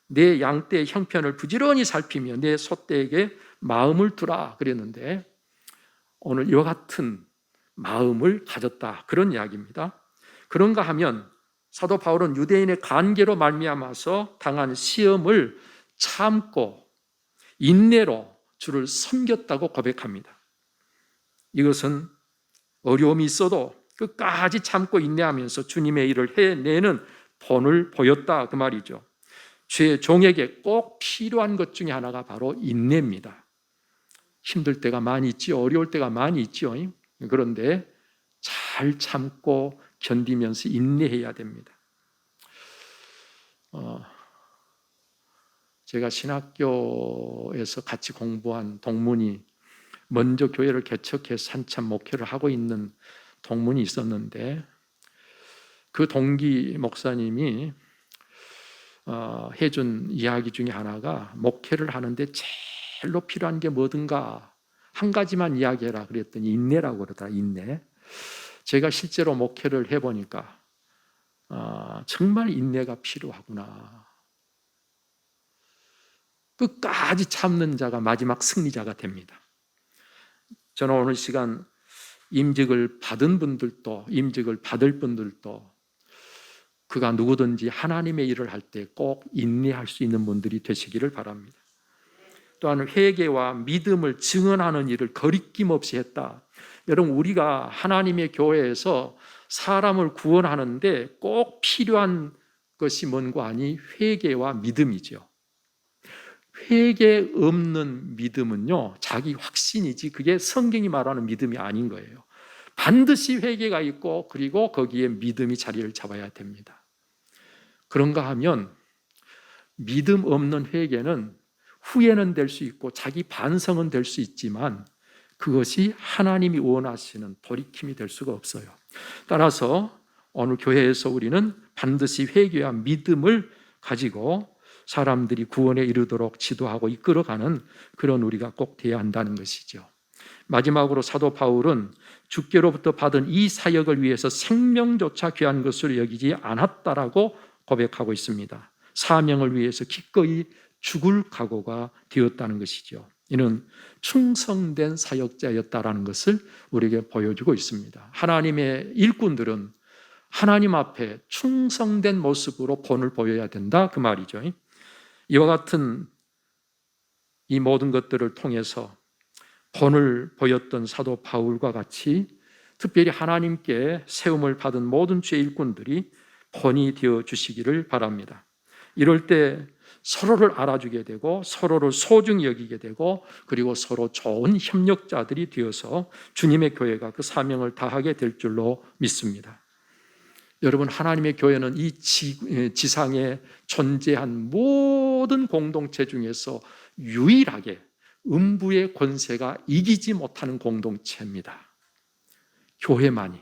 내 양떼의 형편을 부지런히 살피며 내 소떼에게 마음을 두라 그랬는데 오늘 이와 같은 마음을 가졌다 그런 이야기입니다. 그런가 하면 사도 바울은 유대인의 관계로 말미암아서 당한 시험을 참고 인내로 주를 섬겼다고 고백합니다. 이것은 어려움이 있어도 끝까지 참고 인내하면서 주님의 일을 해내는 본을 보였다 그 말이죠. 주의 종에게 꼭 필요한 것 중에 하나가 바로 인내입니다. 힘들 때가 많이 있지요. 어려울 때가 많이 있지요. 그런데 잘 참고 견디면서 인내해야 됩니다. 제가 신학교에서 같이 공부한 동문이 먼저 교회를 개척해서 한참 목회를 하고 있는 동문이 있었는데 그 동기 목사님이 해준 이야기 중에 하나가 목회를 하는데 제일로 필요한 게 뭐든가 한 가지만 이야기해라 그랬더니 인내라고 그러더라. 인내. 제가 실제로 목회를 해보니까 정말 인내가 필요하구나. 끝까지 참는 자가 마지막 승리자가 됩니다. 저는 오늘 시간 임직을 받은 분들도 임직을 받을 분들도 그가 누구든지 하나님의 일을 할 때 꼭 인내할 수 있는 분들이 되시기를 바랍니다. 또한 회개와 믿음을 증언하는 일을 거리낌 없이 했다. 여러분, 우리가 하나님의 교회에서 사람을 구원하는데 꼭 필요한 것이 뭔가 아니 회개와 믿음이죠. 회개 없는 믿음은요, 자기 확신이지 그게 성경이 말하는 믿음이 아닌 거예요. 반드시 회개가 있고 그리고 거기에 믿음이 자리를 잡아야 됩니다. 그런가 하면 믿음 없는 회개는 후회는 될 수 있고 자기 반성은 될 수 있지만 그것이 하나님이 원하시는 돌이킴이 될 수가 없어요. 따라서 오늘 교회에서 우리는 반드시 회개와 믿음을 가지고 사람들이 구원에 이르도록 지도하고 이끌어가는 그런 우리가 꼭 되어야 한다는 것이죠. 마지막으로 사도 바울은 주께로부터 받은 이 사역을 위해서 생명조차 귀한 것으로 여기지 않았다라고 고백하고 있습니다. 사명을 위해서 기꺼이 죽을 각오가 되었다는 것이죠. 이는 충성된 사역자였다라는 것을 우리에게 보여주고 있습니다. 하나님의 일꾼들은 하나님 앞에 충성된 모습으로 본을 보여야 된다, 그 말이죠. 이와 같은 이 모든 것들을 통해서 본을 보였던 사도 바울과 같이 특별히 하나님께 세움을 받은 모든 주의 일꾼들이 본이 되어 주시기를 바랍니다. 이럴 때 서로를 알아주게 되고 서로를 소중히 여기게 되고 그리고 서로 좋은 협력자들이 되어서 주님의 교회가 그 사명을 다하게 될 줄로 믿습니다. 여러분, 하나님의 교회는 이 지상에 존재한 모든 공동체 중에서 유일하게 음부의 권세가 이기지 못하는 공동체입니다. 교회만이.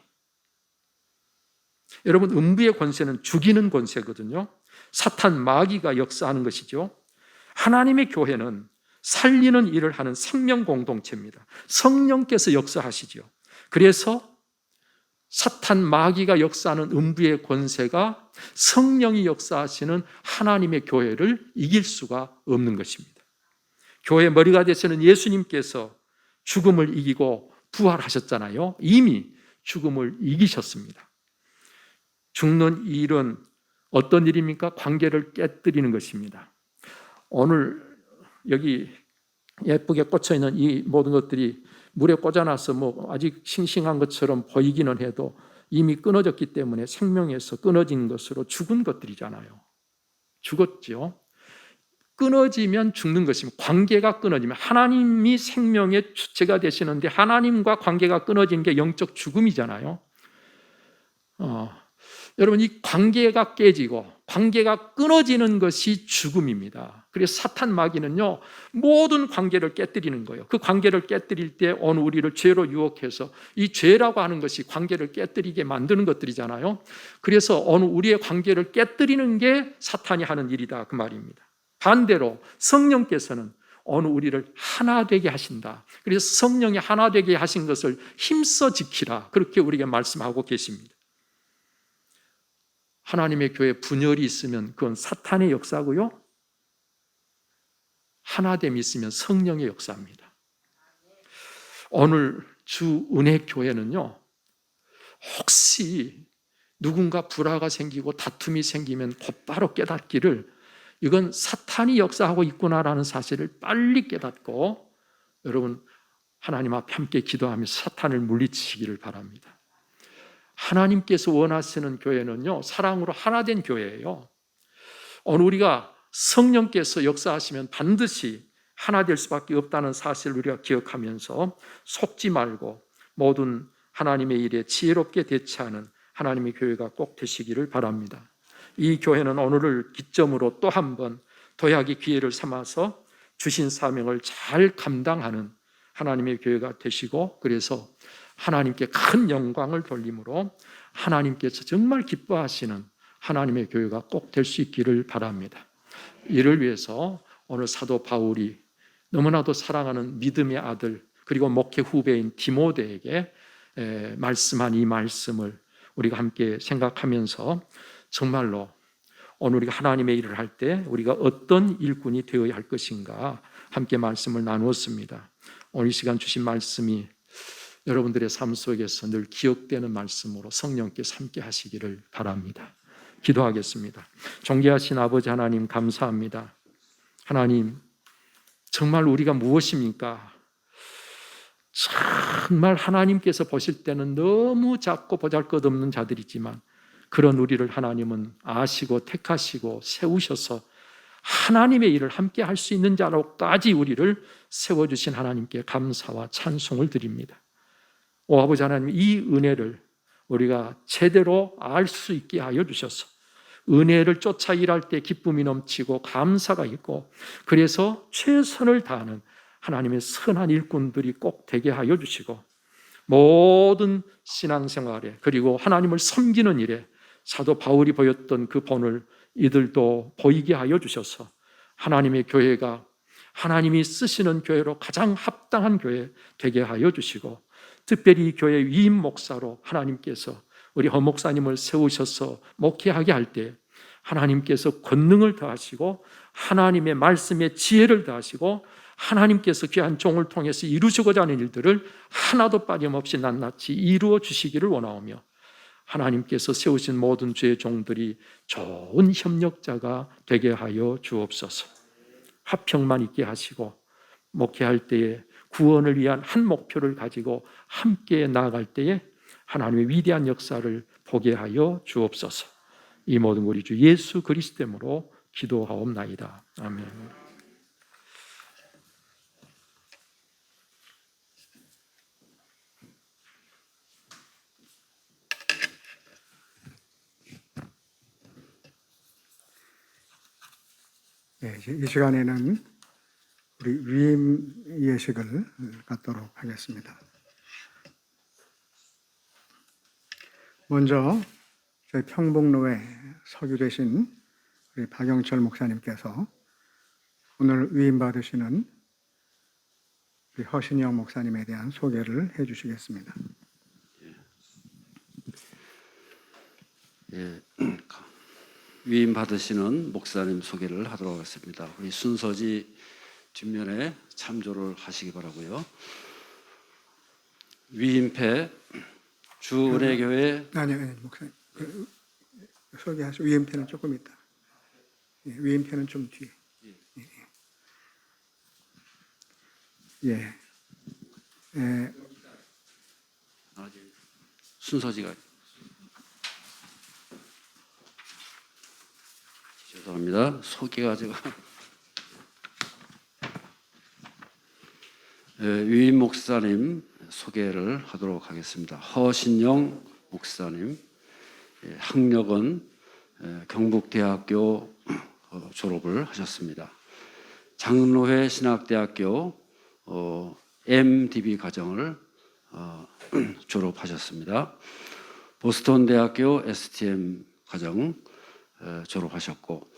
여러분, 음부의 권세는 죽이는 권세거든요. 사탄 마귀가 역사하는 것이죠. 하나님의 교회는 살리는 일을 하는 생명 공동체입니다. 성령께서 역사하시죠. 그래서 사탄 마귀가 역사하는 음부의 권세가 성령이 역사하시는 하나님의 교회를 이길 수가 없는 것입니다. 교회의 머리가 되시는 예수님께서 죽음을 이기고 부활하셨잖아요. 이미 죽음을 이기셨습니다. 죽는 일은 어떤 일입니까? 관계를 깨뜨리는 것입니다. 오늘 여기 예쁘게 꽂혀 있는 이 모든 것들이 물에 꽂아놔서 아직 싱싱한 것처럼 보이기는 해도 이미 끊어졌기 때문에 생명에서 끊어진 것으로 죽은 것들이잖아요. 죽었죠. 끊어지면 죽는 것입니다. 관계가 끊어지면 하나님이 생명의 주체가 되시는데 하나님과 관계가 끊어진 게 영적 죽음이잖아요. 여러분, 이 관계가 깨지고 관계가 끊어지는 것이 죽음입니다. 그래서 사탄 마귀는요, 모든 관계를 깨뜨리는 거예요. 그 관계를 깨뜨릴 때 오늘 우리를 죄로 유혹해서 이 죄라고 하는 것이 관계를 깨뜨리게 만드는 것들이잖아요. 그래서 오늘 우리의 관계를 깨뜨리는 게 사탄이 하는 일이다, 그 말입니다. 반대로 성령께서는 오늘 우리를 하나 되게 하신다. 그래서 성령이 하나 되게 하신 것을 힘써 지키라, 그렇게 우리에게 말씀하고 계십니다. 하나님의 교회에 분열이 있으면 그건 사탄의 역사고요, 하나됨이 있으면 성령의 역사입니다. 오늘 주 은혜 교회는요, 혹시 누군가 불화가 생기고 다툼이 생기면 곧바로 깨닫기를 이건 사탄이 역사하고 있구나라는 사실을 빨리 깨닫고 여러분 하나님 앞에 함께 기도하며 사탄을 물리치기를 바랍니다. 하나님께서 원하시는 교회는요, 사랑으로 하나 된 교회예요. 오늘 우리가 성령께서 역사하시면 반드시 하나 될 수밖에 없다는 사실을 우리가 기억하면서 속지 말고 모든 하나님의 일에 지혜롭게 대처하는 하나님의 교회가 꼭 되시기를 바랍니다. 이 교회는 오늘을 기점으로 또 한 번 도약의 기회를 삼아서 주신 사명을 잘 감당하는 하나님의 교회가 되시고, 그래서 하나님께 큰 영광을 돌림으로 하나님께서 정말 기뻐하시는 하나님의 교회가 꼭 될 수 있기를 바랍니다. 이를 위해서 오늘 사도 바울이 너무나도 사랑하는 믿음의 아들 그리고 목회 후배인 디모데에게 말씀한 이 말씀을 우리가 함께 생각하면서 정말로 오늘 우리가 하나님의 일을 할 때 우리가 어떤 일꾼이 되어야 할 것인가 함께 말씀을 나누었습니다. 오늘 이 시간 주신 말씀이 여러분들의 삶 속에서 늘 기억되는 말씀으로 성령께서 함께 하시기를 바랍니다. 기도하겠습니다. 존귀하신 아버지 하나님, 감사합니다. 하나님, 정말 우리가 무엇입니까? 정말 하나님께서 보실 때는 너무 작고 보잘것없는 자들이지만 그런 우리를 하나님은 아시고 택하시고 세우셔서 하나님의 일을 함께 할 수 있는 자로까지 우리를 세워주신 하나님께 감사와 찬송을 드립니다. 오 아버지 하나님, 이 은혜를 우리가 제대로 알 수 있게 하여 주셔서 은혜를 쫓아 일할 때 기쁨이 넘치고 감사가 있고 그래서 최선을 다하는 하나님의 선한 일꾼들이 꼭 되게 하여 주시고 모든 신앙생활에 그리고 하나님을 섬기는 일에 사도 바울이 보였던 그 본을 이들도 보이게 하여 주셔서 하나님의 교회가 하나님이 쓰시는 교회로 가장 합당한 교회 되게 하여 주시고, 특별히 교회 위임 목사로 하나님께서 우리 허 목사님을 세우셔서 목회하게 할 때 하나님께서 권능을 더하시고 하나님의 말씀에 지혜를 더하시고 하나님께서 귀한 종을 통해서 이루시고자 하는 일들을 하나도 빠짐없이 낱낱이 이루어 주시기를 원하오며, 하나님께서 세우신 모든 주의 종들이 좋은 협력자가 되게 하여 주옵소서. 화평만 있게 하시고 목회할 때에 구원을 위한 한 목표를 가지고 함께 나아갈 때에 하나님의 위대한 역사를 보게 하여 주옵소서. 이 모든 우리 주 예수 그리스도로 기도하옵나이다. 아멘. 이 시간에는 우리 위임 예식을 갖도록 하겠습니다. 먼저 저희 평복로에 서교되신 우리 박영철 목사님께서 오늘 위임 받으시는 우리 허신영 목사님에 대한 소개를 해주시겠습니다. 예, 위임 받으시는 목사님 소개를 하도록 하겠습니다. 우리 순서지 뒷면에 참조를 하시기 바라고요. 위임패 주은혜교회 아니 목사님 소개하시고 위임패는 조금 있다. 위임패는 좀 뒤에. 순서지가 죄송합니다. 소개가 제가 위임 목사님 소개를 하도록 하겠습니다. 허신영 목사님, 학력은 경북대학교 졸업을 하셨습니다. 장로회 신학대학교 MDB 과정을 졸업하셨습니다. 보스턴 대학교 STM 과정 졸업하셨고,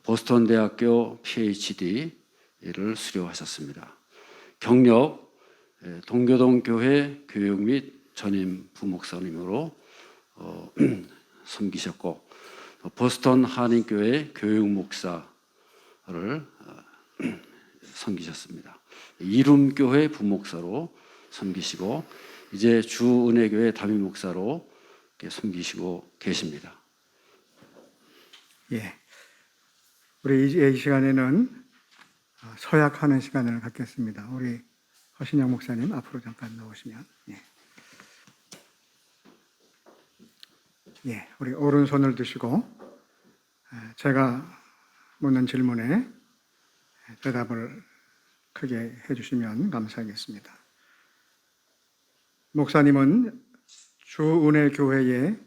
보스턴 대학교 PhD를 수료하셨습니다. 경력 동교동 교회 교육 및 전임 부목사님으로 섬기셨고, 보스턴 한인교회 교육 목사를 섬기셨습니다. 이룸교회 부목사로 섬기시고 이제 주은혜교회 담임 목사로 섬기시고 계십니다. 우리 이 시간에는 서약하는 시간을 갖겠습니다. 우리 허신영 목사님 앞으로 잠깐 나오시면. 우리 오른손을 드시고 제가 묻는 질문에 대답을 크게 해주시면 감사하겠습니다. 목사님은 주은혜교회의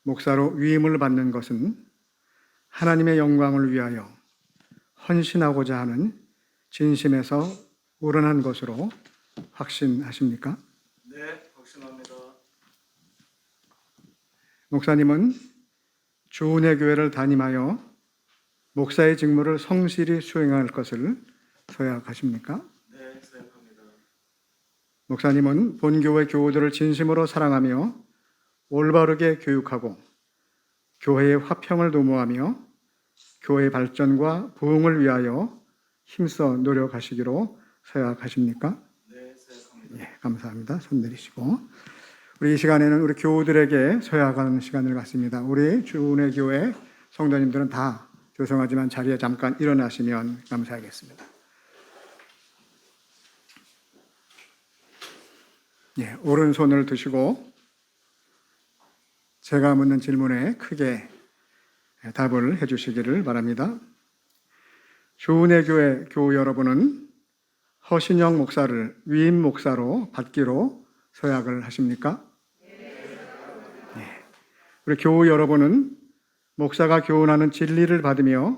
목사로 위임을 받는 것은 하나님의 영광을 위하여 헌신하고자 하는 진심에서 우러난 것으로 확신하십니까? 네, 확신합니다. 목사님은 주은혜교회를 담임하여 목사의 직무를 성실히 수행할 것을 서약하십니까? 네, 생각합니다. 목사님은 본교회 교우들을 진심으로 사랑하며 올바르게 교육하고 교회의 화평을 도모하며 교회의 발전과 부흥을 위하여 힘써 노력하시기로 서약하십니까? 네, 생각합니다. 감사합니다. 손 내리시고. 우리 이 시간에는 우리 교우들에게 서약하는 시간을 갖습니다. 우리 주은혜교회 성도님들은 다 죄송하지만 자리에 잠깐 일어나시면 감사하겠습니다. 오른손을 드시고 제가 묻는 질문에 크게 답을 해주시기를 바랍니다. 주은혜교회 교우 여러분은 허신영 목사를 위임 목사로 받기로 서약을 하십니까? 우리 교우 여러분은 목사가 교훈하는 진리를 받으며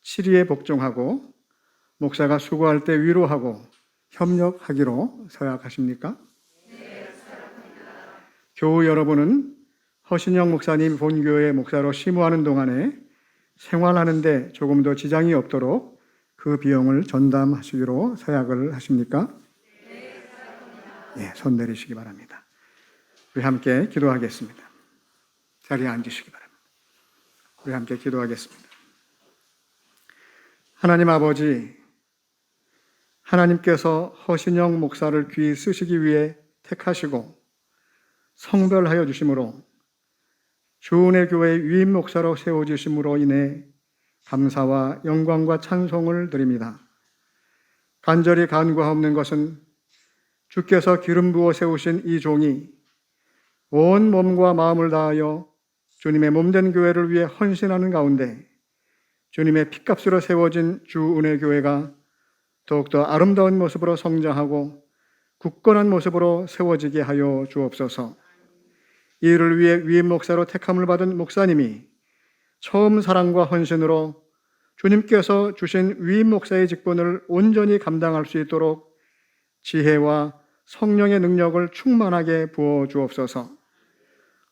치리에 복종하고 목사가 수고할 때 위로하고 협력하기로 서약하십니까? 교우 여러분은 허신영 목사님 본교회 목사로 심우하는 동안에 생활하는데 조금 더 지장이 없도록 그 비용을 전담하시기로 서약을 하십니까? 네, 손 내리시기 바랍니다. 우리 함께 기도하겠습니다. 자리에 앉으시기 바랍니다. 우리 함께 기도하겠습니다. 하나님 아버지, 하나님께서 허신영 목사를 귀히 쓰시기 위해 택하시고 성별하여 주심으로 주은혜 교회 위임 목사로 세워주심으로 인해 감사와 영광과 찬송을 드립니다. 간절히 간구하옵는 것은 주께서 기름 부어 세우신 이 종이 온 몸과 마음을 다하여 주님의 몸된 교회를 위해 헌신하는 가운데 주님의 핏값으로 세워진 주은혜 교회가 더욱더 아름다운 모습으로 성장하고 굳건한 모습으로 세워지게 하여 주옵소서. 이 일을 위해 위임 목사로 택함을 받은 목사님이 처음 사랑과 헌신으로 주님께서 주신 위임 목사의 직분을 온전히 감당할 수 있도록 지혜와 성령의 능력을 충만하게 부어 주옵소서.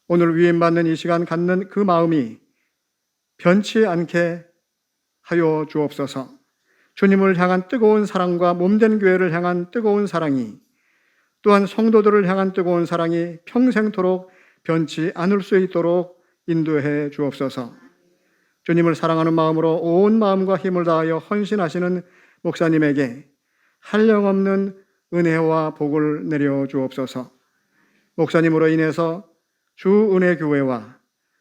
오늘 위임받는 이 시간 갖는 그 마음이 변치 않게 하여 주옵소서. 주님을 향한 뜨거운 사랑과 몸된 교회를 향한 뜨거운 사랑이, 또한 성도들을 향한 뜨거운 사랑이 평생토록 변치 않을 수 있도록 인도해 주옵소서. 주님을 사랑하는 마음으로 온 마음과 힘을 다하여 헌신하시는 목사님에게 한량없는 은혜와 복을 내려 주옵소서. 목사님으로 인해서 주은혜교회와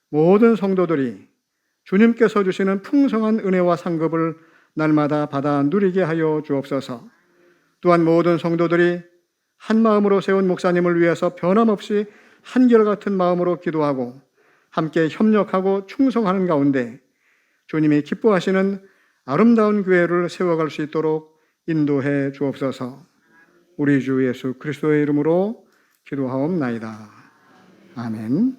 모든 성도들이 주님께서 주시는 풍성한 은혜와 상급을 날마다 받아 누리게 하여 주옵소서. 또한 모든 성도들이 한 마음으로 세운 목사님을 위해서 변함없이 한결같은 마음으로 기도하고 함께 협력하고 충성하는 가운데 주님이 기뻐하시는 아름다운 교회를 세워갈 수 있도록 인도해 주옵소서. 우리 주 예수 그리스도의 이름으로 기도하옵나이다. 아멘.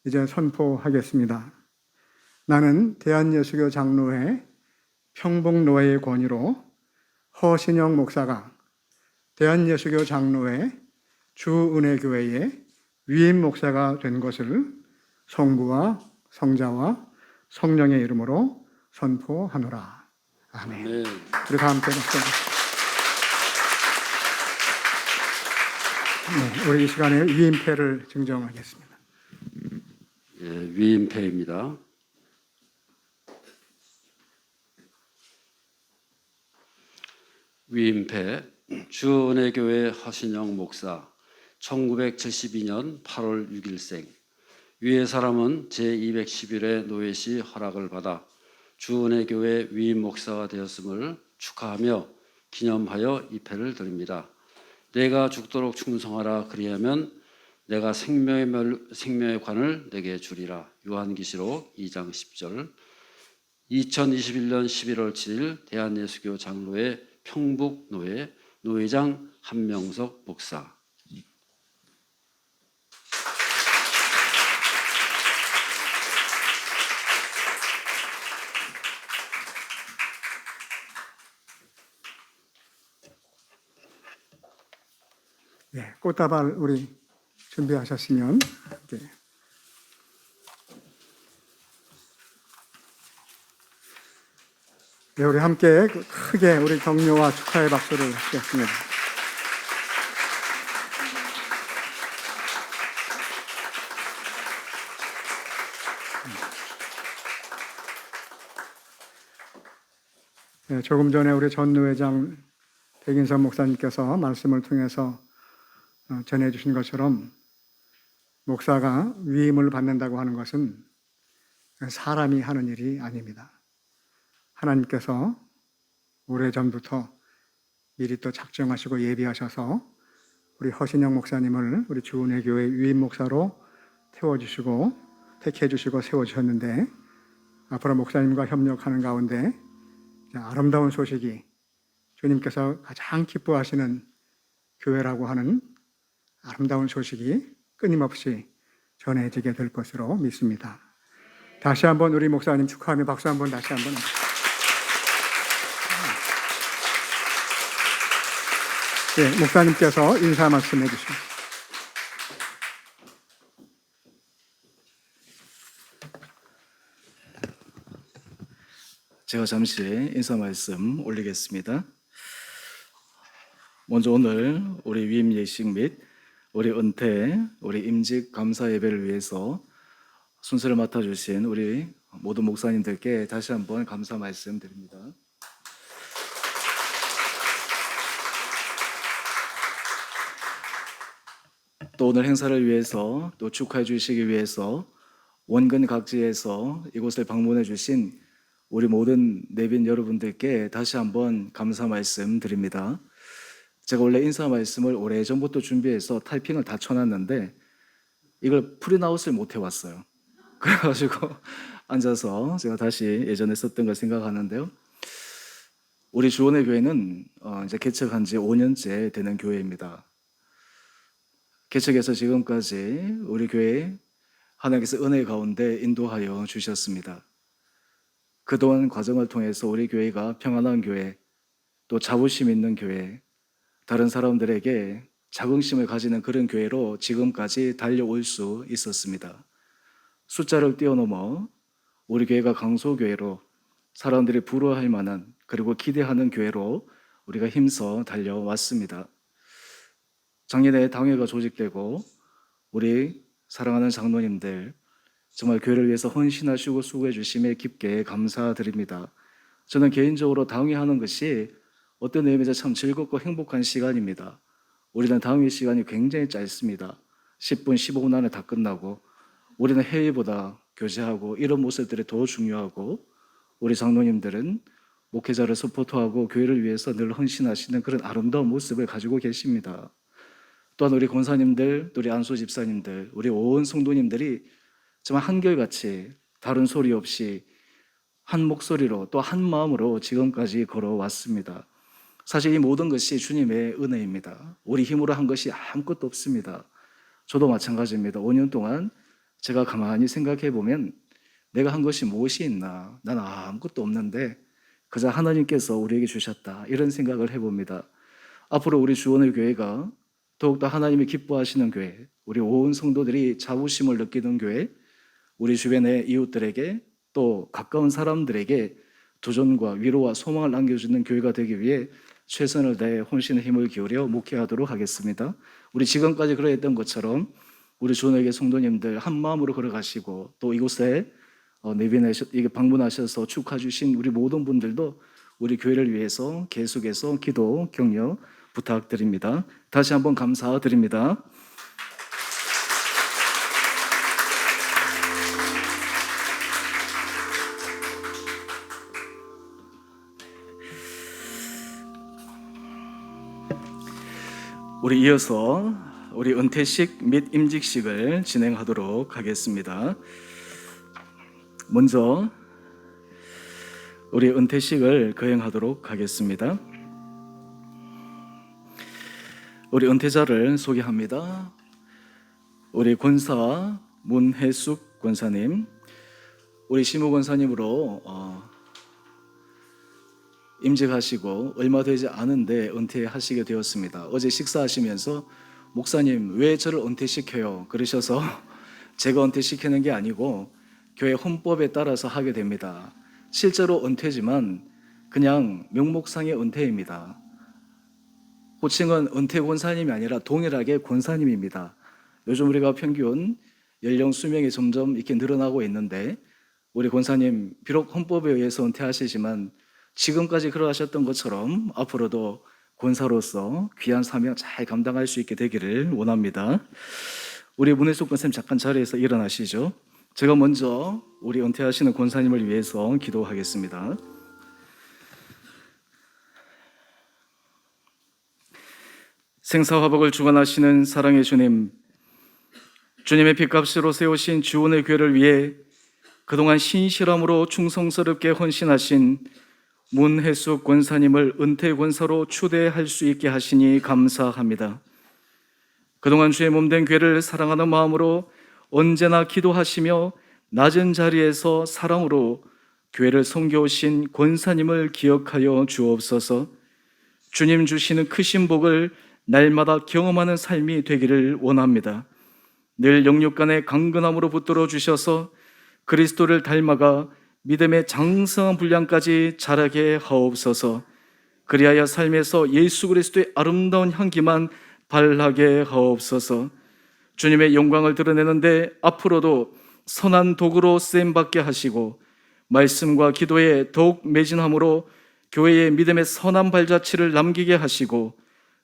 이제 선포하겠습니다. 나는 대한예수교 장로회 평복노회의 권위로 허신영 목사가 대한예수교 장로회 주은혜교회의 위임 목사가 된 것을 성부와 성자와 성령의 이름으로 선포하노라. 아멘. 네. 우리 다 함께 박수. 네, 우리 이 시간에 위임패를 증정하겠습니다. 예, 위임패입니다. 위임패 주은혜교회 허신영 목사 1972년 8월 6일생. 위의 사람은 제211회 노회시 허락을 받아 주은혜교회 위임 목사가 되었음을 축하하며 기념하여 이 패를 드립니다. 내가 죽도록 충성하라. 그리하면 내가 생명의 관을 내게 주리라. 요한계시록 2장 10절. 2021년 11월 7일 대한예수교 장로회 평북노회 노회장 한명석 목사. 네, 꽃다발 우리 준비하셨으면 이렇게. 네, 우리 함께 크게 우리 격려와 축하의 박수를 하시겠습니다. 네, 조금 전에 우리 전노회장 백인선 목사님께서 말씀을 통해서 전해주신 것처럼 목사가 위임을 받는다고 하는 것은 사람이 하는 일이 아닙니다. 하나님께서 오래전부터 미리 또 작정하시고 예비하셔서 우리 허신영 목사님을 우리 주은혜교회 위임 목사로 태워주시고 택해주시고 세워주셨는데 앞으로 목사님과 협력하는 가운데 아름다운 소식이 주님께서 가장 기뻐하시는 교회라고 하는 아름다운 소식이 끊임없이 전해지게 될 것으로 믿습니다. 다시 한번 우리 목사님 축하하며 박수 한번 다시 한번. 네, 목사님께서 인사 말씀해 주십시오. 제가 잠시 인사 말씀 올리겠습니다. 먼저 오늘 우리 위임 예식 및 우리 은퇴, 우리 임직 감사 예배를 위해서 순서를 맡아주신 우리 모든 목사님들께 다시 한번 감사 말씀드립니다. 또 오늘 행사를 위해서 또 축하해 주시기 위해서 원근 각지에서 이곳을 방문해 주신 우리 모든 내빈 여러분들께 다시 한번 감사 말씀드립니다. 제가 원래 인사 말씀을 오래전부터 준비해서 타이핑을 다 쳐놨는데 이걸 프린아웃을 못 해왔어요. 그래가지고 앉아서 제가 다시 예전에 썼던 걸 생각하는데요. 우리 주원의 교회는 이제 개척한 지 5년째 되는 교회입니다. 개척해서 지금까지 우리 교회 하나님께서 은혜 가운데 인도하여 주셨습니다. 그동안 과정을 통해서 우리 교회가 평안한 교회, 또 자부심 있는 교회, 다른 사람들에게 자긍심을 가지는 그런 교회로 지금까지 달려올 수 있었습니다. 숫자를 뛰어넘어 우리 교회가 강소교회로 사람들이 부러워할 만한 그리고 기대하는 교회로 우리가 힘써 달려왔습니다. 작년에 당회가 조직되고 우리 사랑하는 장로님들 정말 교회를 위해서 헌신하시고 수고해 주심에 깊게 감사드립니다. 저는 개인적으로 당회하는 것이 어떤 의미에서 참 즐겁고 행복한 시간입니다. 우리는 당회 시간이 굉장히 짧습니다. 10분, 15분 안에 다 끝나고 우리는 회의보다 교제하고 이런 모습들이 더 중요하고 우리 장로님들은 목회자를 서포트하고 교회를 위해서 늘 헌신하시는 그런 아름다운 모습을 가지고 계십니다. 또한 우리 권사님들, 우리 안수 집사님들, 우리 온 성도님들이 정말 한결같이 다른 소리 없이 한 목소리로 또 한 마음으로 지금까지 걸어왔습니다. 사실 이 모든 것이 주님의 은혜입니다. 우리 힘으로 한 것이 아무것도 없습니다. 저도 마찬가지입니다. 5년 동안 제가 가만히 생각해 보면 내가 한 것이 무엇이 있나? 난 아무것도 없는데 그저 하나님께서 우리에게 주셨다. 이런 생각을 해봅니다. 앞으로 우리 주원의 교회가 더욱더 하나님이 기뻐하시는 교회, 우리 온 성도들이 자부심을 느끼는 교회, 우리 주변의 이웃들에게 또 가까운 사람들에게 도전과 위로와 소망을 남겨주는 교회가 되기 위해 최선을 다해 혼신의 힘을 기울여 목회하도록 하겠습니다. 우리 지금까지 그러했던 것처럼 우리 주원에게 성도님들 한 마음으로 걸어가시고 또 이곳에 방문하셔서 축하해 주신 우리 모든 분들도 우리 교회를 위해서 계속해서 기도, 격려 부탁드립니다. 다시 한번 감사드립니다. 우리 이어서 우리 은퇴식 및 임직식을 진행하도록 하겠습니다. 먼저 우리 은퇴식을 거행하도록 하겠습니다. 우리 은퇴자를 소개합니다. 우리 권사 문혜숙 권사님, 우리 시무 권사님으로 임직하시고 얼마 되지 않은데 은퇴하시게 되었습니다. 어제 식사하시면서 목사님 왜 저를 은퇴시켜요? 그러셔서 제가 은퇴시키는 게 아니고 교회 헌법에 따라서 하게 됩니다. 실제로 은퇴지만 그냥 명목상의 은퇴입니다. 호칭은 은퇴 권사님이 아니라 동일하게 권사님입니다. 요즘 우리가 평균 연령 수명이 점점 이렇게 늘어나고 있는데 우리 권사님 비록 헌법에 의해서 은퇴하시지만 지금까지 그러하셨던 것처럼 앞으로도 권사로서 귀한 사명 잘 감당할 수 있게 되기를 원합니다. 우리 문혜숙 권사님 잠깐 자리에서 일어나시죠. 제가 먼저 우리 은퇴하시는 권사님을 위해서 기도하겠습니다. 생사화복을 주관하시는 사랑의 주님, 주님의 핏값으로 세우신 주원의 교회를 위해 그동안 신실함으로 충성스럽게 헌신하신 문혜숙 권사님을 은퇴 권사로 추대할 수 있게 하시니 감사합니다. 그동안 주의 몸된 교회를 사랑하는 마음으로 언제나 기도하시며 낮은 자리에서 사랑으로 교회를 섬겨오신 권사님을 기억하여 주옵소서. 주님 주시는 크신 복을 날마다 경험하는 삶이 되기를 원합니다. 늘 영육간의 강건함으로 붙들어 주셔서 그리스도를 닮아가 믿음의 장성한 분량까지 자라게 하옵소서. 그리하여 삶에서 예수 그리스도의 아름다운 향기만 발하게 하옵소서. 주님의 영광을 드러내는데 앞으로도 선한 도구로 쓰임받게 하시고 말씀과 기도에 더욱 매진함으로 교회의 믿음의 선한 발자취를 남기게 하시고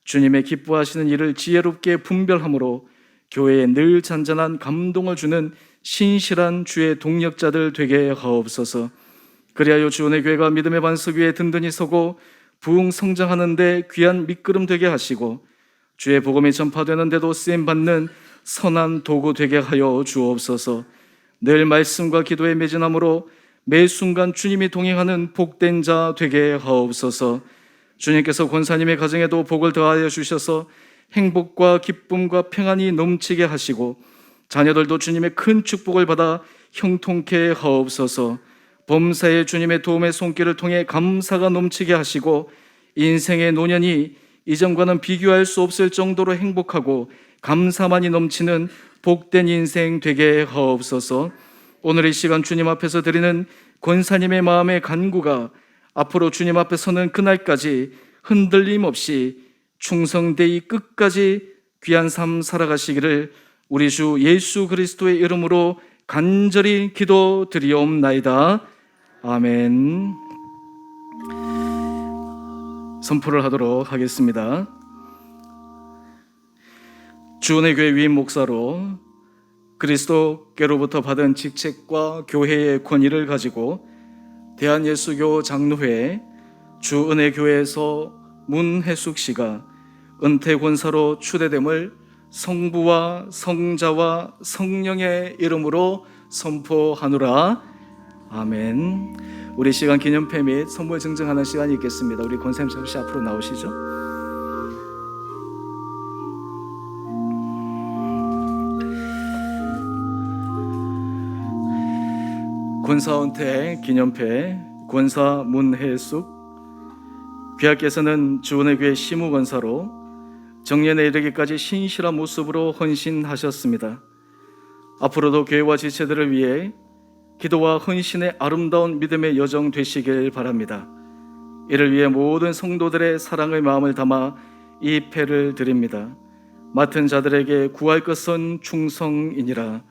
주님의 기뻐하시는 일을 지혜롭게 분별함으로 교회에 늘 잔잔한 감동을 주는 신실한 주의 동력자들 되게 하옵소서. 그리하여 주원의 교회가 믿음의 반석 위에 든든히 서고 부흥 성장하는 데 귀한 밑거름 되게 하시고 주의 복음이 전파되는데도 쓰임받는 선한 도구 되게 하여 주옵소서. 늘 말씀과 기도에 매진함으로 매 순간 주님이 동행하는 복된 자 되게 하옵소서. 주님께서 권사님의 가정에도 복을 더하여 주셔서 행복과 기쁨과 평안이 넘치게 하시고 자녀들도 주님의 큰 축복을 받아 형통케 하옵소서. 범사에 주님의 도움의 손길을 통해 감사가 넘치게 하시고 인생의 노년이 이전과는 비교할 수 없을 정도로 행복하고 감사만이 넘치는 복된 인생 되게 하옵소서. 오늘 이 시간 주님 앞에서 드리는 권사님의 마음의 간구가 앞으로 주님 앞에 서는 그날까지 흔들림 없이 충성되이 끝까지 귀한 삶 살아가시기를 우리 주 예수 그리스도의 이름으로 간절히 기도드리옵나이다. 아멘. 선포를 하도록 하겠습니다. 주원의 교회 위임 목사로 그리스도께로부터 받은 직책과 교회의 권위를 가지고 대한예수교 장로회 주은혜교회에서 문혜숙 씨가 은퇴 권사로 추대됨을 성부와 성자와 성령의 이름으로 선포하노라. 아멘. 우리 시간 기념패 및 선물 증정하는 시간이 있겠습니다. 우리 권사님 잠시 앞으로 나오시죠. 권사 은퇴 기념패 권사 문혜숙 귀하께서는 주은혜교회 시무권사로 정년에 이르기까지 신실한 모습으로 헌신하셨습니다. 앞으로도 교회와 지체들을 위해 기도와 헌신의 아름다운 믿음의 여정 되시길 바랍니다. 이를 위해 모든 성도들의 사랑의 마음을 담아 이 패를 드립니다. 맡은 자들에게 구할 것은 충성이니라.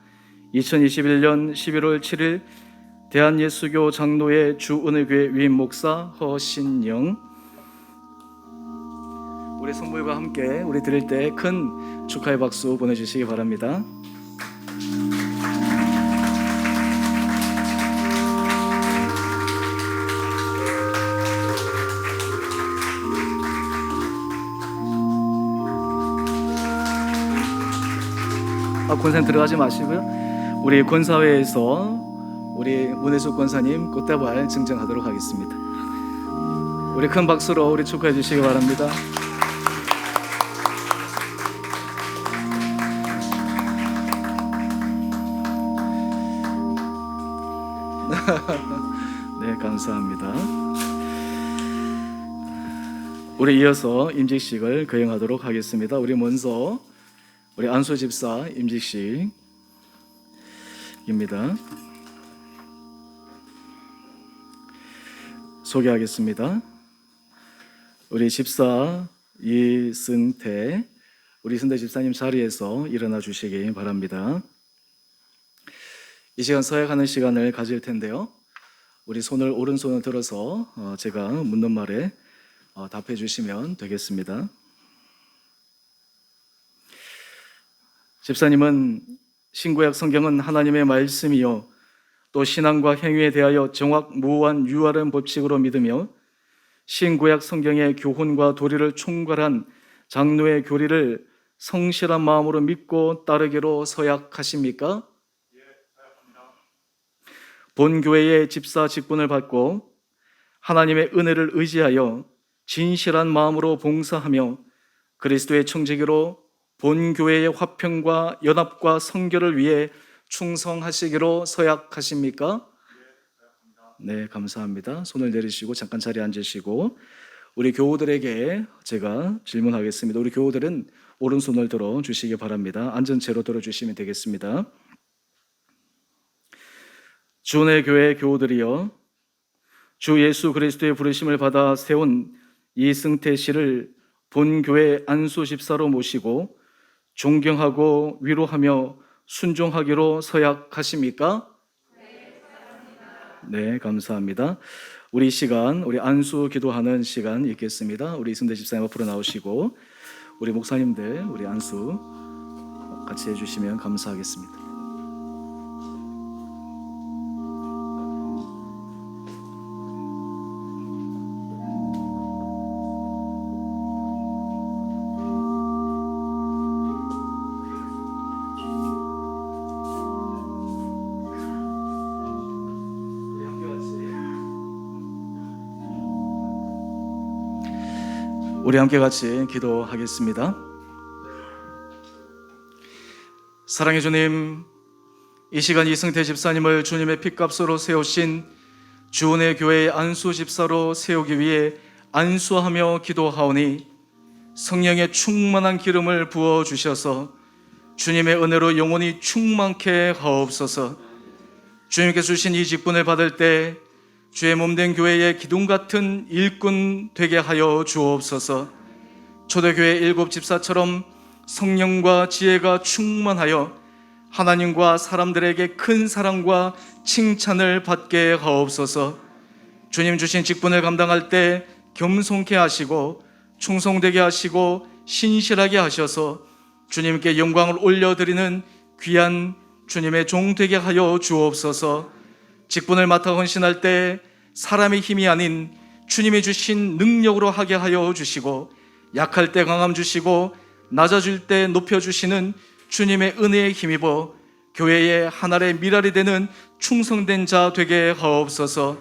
2021년 11월 7일 대한예수교 장로회 주은혜교회 위임 목사 허신영. 우리 선물과 함께 우리 드릴 때 큰 축하의 박수 보내주시기 바랍니다. 권사님 들어가지 마시고요. 우리 권사회에서 우리 문혜숙 권사님 꽃다발 증정하도록 하겠습니다. 우리 큰 박수로 우리 축하해 주시기 바랍니다. 네, 감사합니다. 우리 이어서 임직식을 거행하도록 하겠습니다. 우리 먼저 우리 안수 집사 임직식입니다. 소개하겠습니다. 우리 집사 이승태, 우리 승태 집사님 자리에서 일어나 주시기 바랍니다. 이 시간 서약하는 시간을 가질 텐데요. 우리 오른손을 들어서 제가 묻는 말에 답해 주시면 되겠습니다. 집사님은 신구약 성경은 하나님의 말씀이요 또 신앙과 행위에 대하여 정확무오한 유활한 법칙으로 믿으며 신구약 성경의 교훈과 도리를 총괄한 장로의 교리를 성실한 마음으로 믿고 따르기로 서약하십니까? 예, 서약합니다. 본교회의 집사 직분을 받고 하나님의 은혜를 의지하여 진실한 마음으로 봉사하며 그리스도의 청지기로 본교회의 화평과 연합과 성결을 위해 충성하시기로 서약하십니까? 네, 감사합니다. 손을 내리시고 잠깐 자리에 앉으시고 우리 교우들에게 제가 질문하겠습니다. 우리 교우들은 오른손을 들어 주시기 바랍니다. 앉은 채로 들어주시면 되겠습니다. 주은혜 교회 교우들이여, 주 예수 그리스도의 부르심을 받아 세운 이승태 씨를 본교회 안수 집사로 모시고 존경하고 위로하며 순종하기로 서약하십니까? 네, 감사합니다. 우리 시간, 우리 안수 기도하는 시간 있겠습니다. 우리 이승태 집사님 앞으로 나오시고 우리 목사님들 우리 안수 같이 해주시면 감사하겠습니다. 우리 함께 같이 기도하겠습니다. 사랑의 주님, 이 시간 이승태 집사님을 주님의 핏값으로 세우신 주은혜 교회의 안수 집사로 세우기 위해 안수하며 기도하오니 성령의 충만한 기름을 부어 주셔서 주님의 은혜로 영원히 충만케 하옵소서. 주님께서 주신 이 직분을 받을 때 주의 몸된 교회의 기둥 같은 일꾼 되게 하여 주옵소서. 초대교회 일곱 집사처럼 성령과 지혜가 충만하여 하나님과 사람들에게 큰 사랑과 칭찬을 받게 하옵소서. 주님 주신 직분을 감당할 때 겸손케 하시고 충성되게 하시고 신실하게 하셔서 주님께 영광을 올려드리는 귀한 주님의 종 되게 하여 주옵소서. 직분을 맡아 헌신할 때 사람의 힘이 아닌 주님이 주신 능력으로 하게 하여 주시고, 약할 때 강함 주시고 낮아질 때 높여주시는 주님의 은혜에 힘입어 교회의 하나의 미랄이 되는 충성된 자 되게 하옵소서.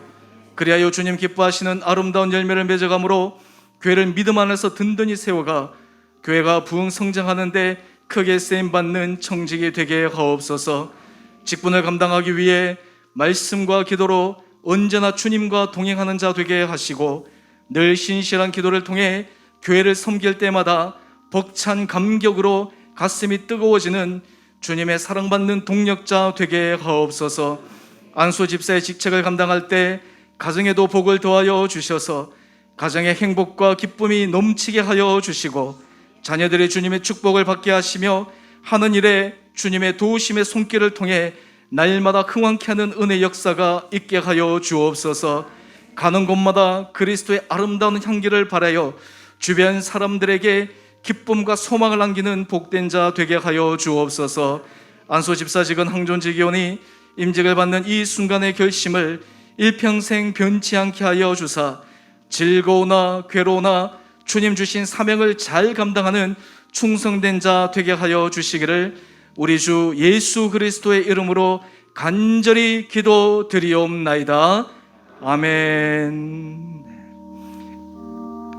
그리하여 주님 기뻐하시는 아름다운 열매를 맺어감으로 교회를 믿음 안에서 든든히 세워가 교회가 부흥 성장하는데 크게 쓰임받는 청직이 되게 하옵소서. 직분을 감당하기 위해 말씀과 기도로 언제나 주님과 동행하는 자 되게 하시고, 늘 신실한 기도를 통해 교회를 섬길 때마다 벅찬 감격으로 가슴이 뜨거워지는 주님의 사랑받는 동력자 되게 하옵소서. 안수 집사의 직책을 감당할 때 가정에도 복을 더하여 주셔서 가정의 행복과 기쁨이 넘치게 하여 주시고, 자녀들이 주님의 축복을 받게 하시며 하는 일에 주님의 도우심의 손길을 통해 날마다 흥왕케 하는 은혜 역사가 있게 하여 주옵소서. 가는 곳마다 그리스도의 아름다운 향기를 발하여 주변 사람들에게 기쁨과 소망을 남기는 복된 자 되게 하여 주옵소서. 안수 집사직은 항존직이오니 임직을 받는 이 순간의 결심을 일평생 변치 않게 하여 주사 즐거우나 괴로우나 주님 주신 사명을 잘 감당하는 충성된 자 되게 하여 주시기를 우리 주 예수 그리스도의 이름으로 간절히 기도드리옵나이다. 아멘.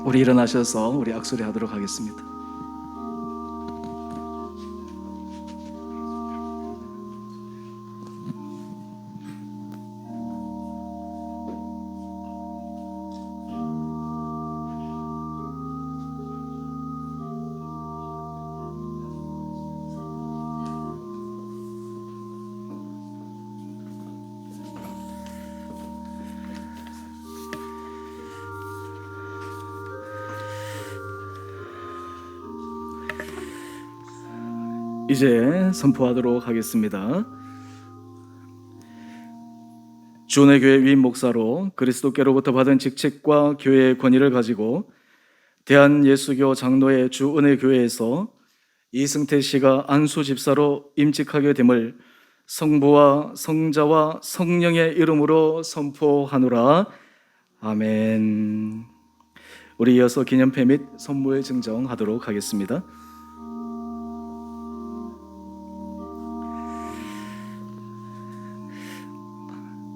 우리 일어나셔서 우리 악수리 하도록 하겠습니다. 이제 선포하도록 하겠습니다. 주은혜 교회 위임 목사로 그리스도께로부터 받은 직책과 교회의 권위를 가지고 대한예수교 장로회 주은혜 교회에서 이승태 씨가 안수 집사로 임직하게 됨을 성부와 성자와 성령의 이름으로 선포하노라. 아멘. 우리 이어서 기념패 및 선물 증정하도록 하겠습니다.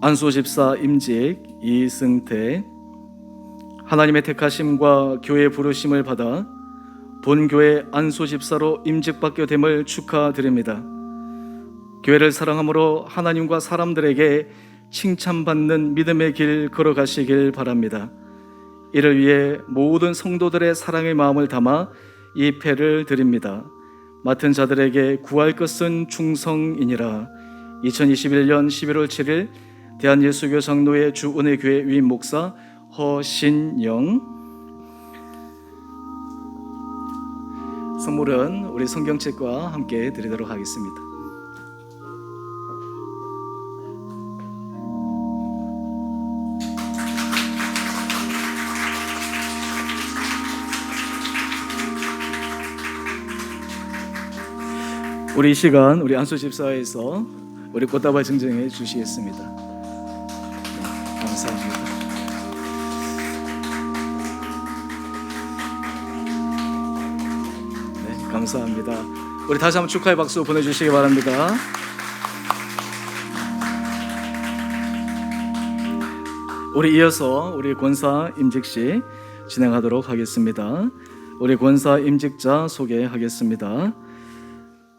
안수 집사 임직 이승태, 하나님의 택하심과 교회 부르심을 받아 본교회 안수 집사로 임직받게 됨을 축하드립니다. 교회를 사랑함으로 하나님과 사람들에게 칭찬받는 믿음의 길 걸어가시길 바랍니다. 이를 위해 모든 성도들의 사랑의 마음을 담아 이 패를 드립니다. 맡은 자들에게 구할 것은 충성이니라. 2021년 11월 7일 대한예수교 장로회 주은혜교회 위임 목사 허신영. 선물은 우리 성경책과 함께 드리도록 하겠습니다. 우리 이 시간 우리 안수 집사에서 우리 꽃다발 증정해 주시겠습니다. 네, 감사합니다. 네, 감사합니다. 우리 다시 한번 축하의 박수 보내주시기 바랍니다. 우리 이어서 우리 권사 임직식 진행하도록 하겠습니다. 우리 권사 임직자 소개하겠습니다.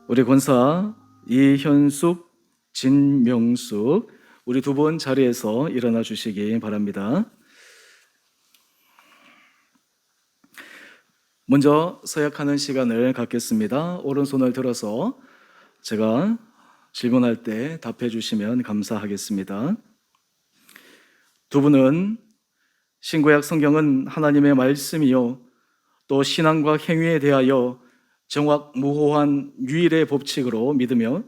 우리 권사 이현숙, 진명숙, 우리 두 분 자리에서 일어나 주시기 바랍니다. 먼저 서약하는 시간을 갖겠습니다. 오른손을 들어서 제가 질문할 때 답해 주시면 감사하겠습니다. 두 분은 신구약 성경은 하나님의 말씀이요 또 신앙과 행위에 대하여 정확무호한 유일의 법칙으로 믿으며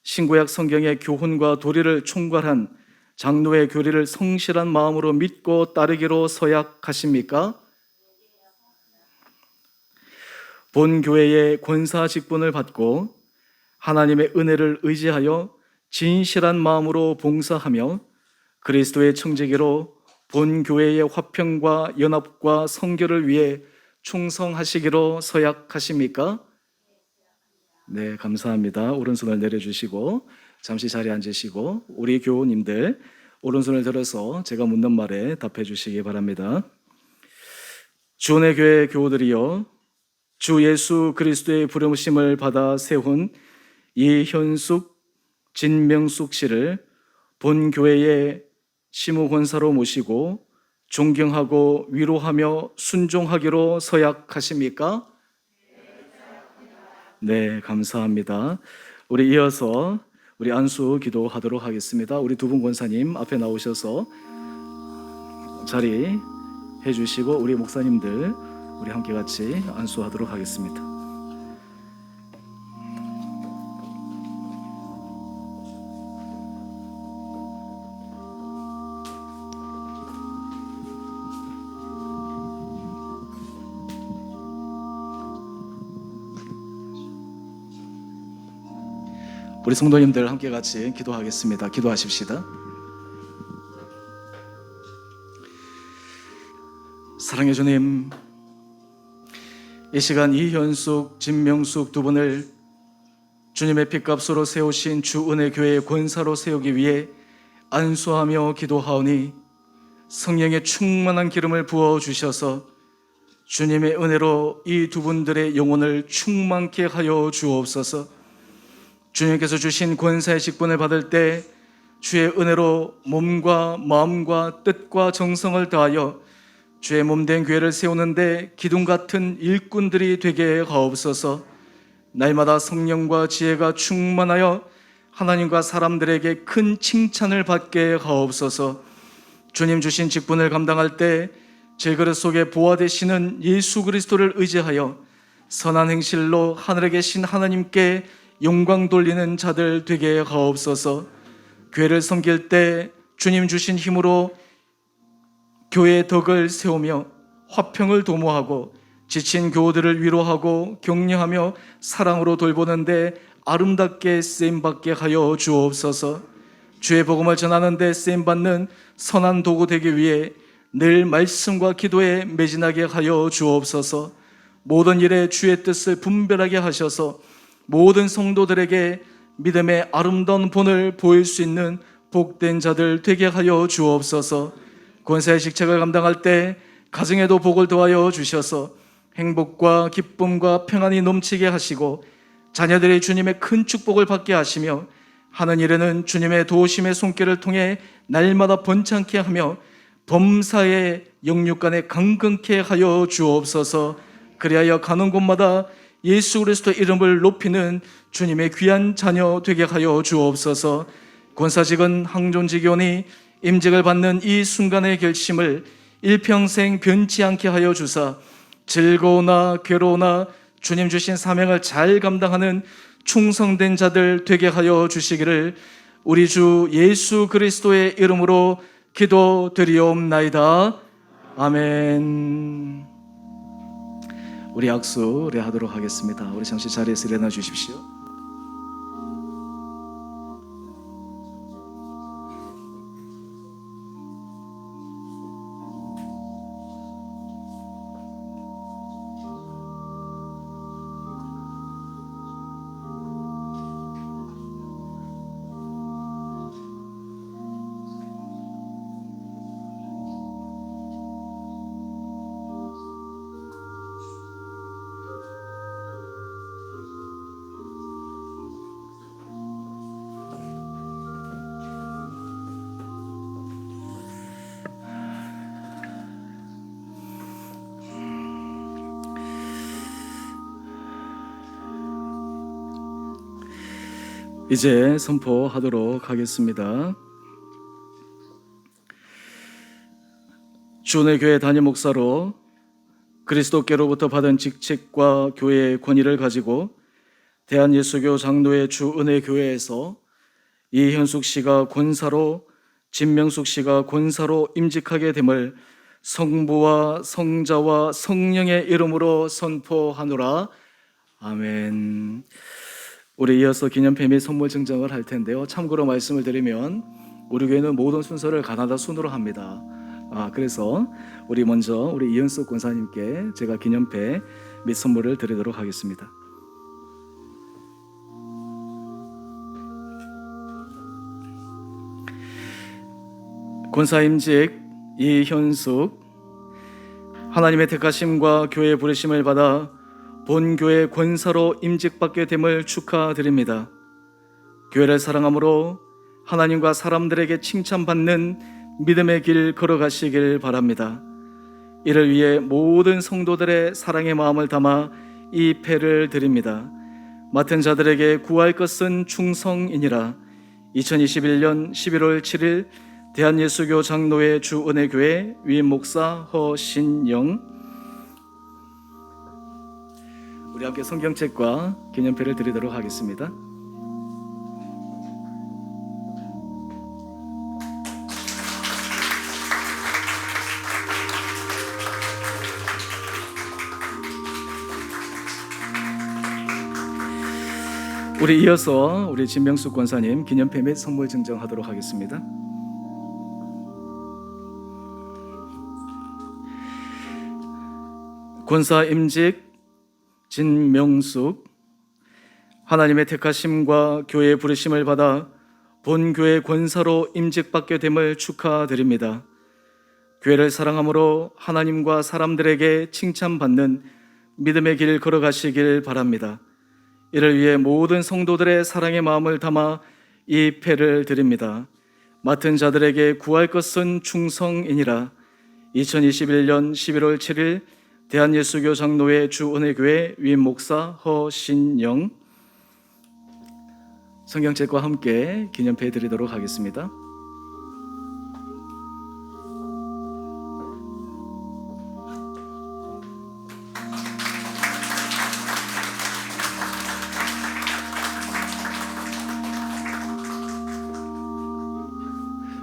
신구약 성경의 교훈과 도리를 총괄한 장로의 교리를 성실한 마음으로 믿고 따르기로 서약하십니까? 본 교회의 권사 직분을 받고 하나님의 은혜를 의지하여 진실한 마음으로 봉사하며 그리스도의 청지기로 본 교회의 화평과 연합과 성결을 위해 충성하시기로 서약하십니까? 네, 감사합니다. 오른손을 내려주시고 잠시 자리에 앉으시고 우리 교우님들 오른손을 들어서 제가 묻는 말에 답해 주시기 바랍니다. 주은혜 교회 교우들이여, 주 예수 그리스도의 부르심을 받아 세운 이현숙, 진명숙 씨를 본 교회의 시무권사로 모시고 존경하고 위로하며 순종하기로 서약하십니까? 네, 감사합니다. 우리 이어서 우리 안수 기도하도록 하겠습니다. 우리 두 분 권사님 앞에 나오셔서 자리 해주시고 우리 목사님들 우리 함께 같이 안수하도록 하겠습니다. 우리 성도님들 함께 같이 기도하겠습니다. 기도하십시다. 사랑해 주님, 이 시간 이현숙, 진명숙 두 분을 주님의 핏값으로 세우신 주은혜교회의 권사로 세우기 위해 안수하며 기도하오니 성령의 충만한 기름을 부어주셔서 주님의 은혜로 이 두 분들의 영혼을 충만케 하여 주옵소서. 주님께서 주신 권사의 직분을 받을 때 주의 은혜로 몸과 마음과 뜻과 정성을 다하여 주의 몸된 교회를 세우는데 기둥 같은 일꾼들이 되게 하옵소서. 날마다 성령과 지혜가 충만하여 하나님과 사람들에게 큰 칭찬을 받게 하옵소서. 주님 주신 직분을 감당할 때 제 그릇 속에 보화 되시는 예수 그리스도를 의지하여 선한 행실로 하늘에 계신 하나님께 영광 돌리는 자들 되게 하옵소서. 교회를 섬길 때 주님 주신 힘으로 교회의 덕을 세우며 화평을 도모하고 지친 교우들을 위로하고 격려하며 사랑으로 돌보는데 아름답게 쓰임받게 하여 주옵소서. 주의 복음을 전하는 데 쓰임받는 선한 도구 되기 위해 늘 말씀과 기도에 매진하게 하여 주옵소서. 모든 일에 주의 뜻을 분별하게 하셔서 모든 성도들에게 믿음의 아름다운 본을 보일 수 있는 복된 자들 되게 하여 주옵소서. 권사의 직책을 감당할 때 가정에도 복을 더하여 주셔서 행복과 기쁨과 평안이 넘치게 하시고 자녀들이 주님의 큰 축복을 받게 하시며 하는 일에는 주님의 도우심의 손길을 통해 날마다 번창케 하며 범사의 영육간에 강건케 하여 주옵소서. 그리하여 가는 곳마다 예수 그리스도 이름을 높이는 주님의 귀한 자녀 되게 하여 주옵소서. 권사직은 항존직원이 임직을 받는 이 순간의 결심을 일평생 변치 않게 하여 주사 즐거우나 괴로우나 주님 주신 사명을 잘 감당하는 충성된 자들 되게 하여 주시기를 우리 주 예수 그리스도의 이름으로 기도드리옵나이다. 아멘. 우리 악수 하도록 하겠습니다. 우리 잠시 자리에서 일어나 주십시오. 이제 선포하도록 하겠습니다. 주은혜 교회 담임 목사로 그리스도께로부터 받은 직책과 교회의 권위를 가지고 대한예수교 장로회 주은혜 교회에서 이현숙 씨가 권사로, 진명숙 씨가 권사로 임직하게 됨을 성부와 성자와 성령의 이름으로 선포하노라. 아멘. 우리 이어서 기념패 및 선물 증정을 할 텐데요. 참고로 말씀을 드리면 우리 교회는 모든 순서를 가나다 순으로 합니다. 그래서 우리 먼저 우리 이현숙 권사님께 제가 기념패 및 선물을 드리도록 하겠습니다. 권사임직 이현숙, 하나님의 택하심과 교회의 부르심을 받아 본교회 권사로 임직받게 됨을 축하드립니다. 교회를 사랑함으로 하나님과 사람들에게 칭찬받는 믿음의 길 걸어가시길 바랍니다. 이를 위해 모든 성도들의 사랑의 마음을 담아 이 패를 드립니다. 맡은 자들에게 구할 것은 충성이니라. 2021년 11월 7일 대한예수교 장로회 주은혜교회 위임 목사 허신영. 우리 함께 성경책과 기념패를 드리도록 하겠습니다. 우리 이어서 우리 진명숙 권사님 기념패 및 선물 증정하도록 하겠습니다. 권사 임직 진명숙, 하나님의 택하심과 교회의 부르심을 받아 본교회 권사로 임직받게 됨을 축하드립니다. 교회를 사랑함으로 하나님과 사람들에게 칭찬받는 믿음의 길 걸어가시길 바랍니다. 이를 위해 모든 성도들의 사랑의 마음을 담아 이 패를 드립니다. 맡은 자들에게 구할 것은 충성이니라. 2021년 11월 7일 대한예수교 장로회 주은혜교회 위임 목사 허신영. 성경책과 함께 기념패 드리도록 하겠습니다.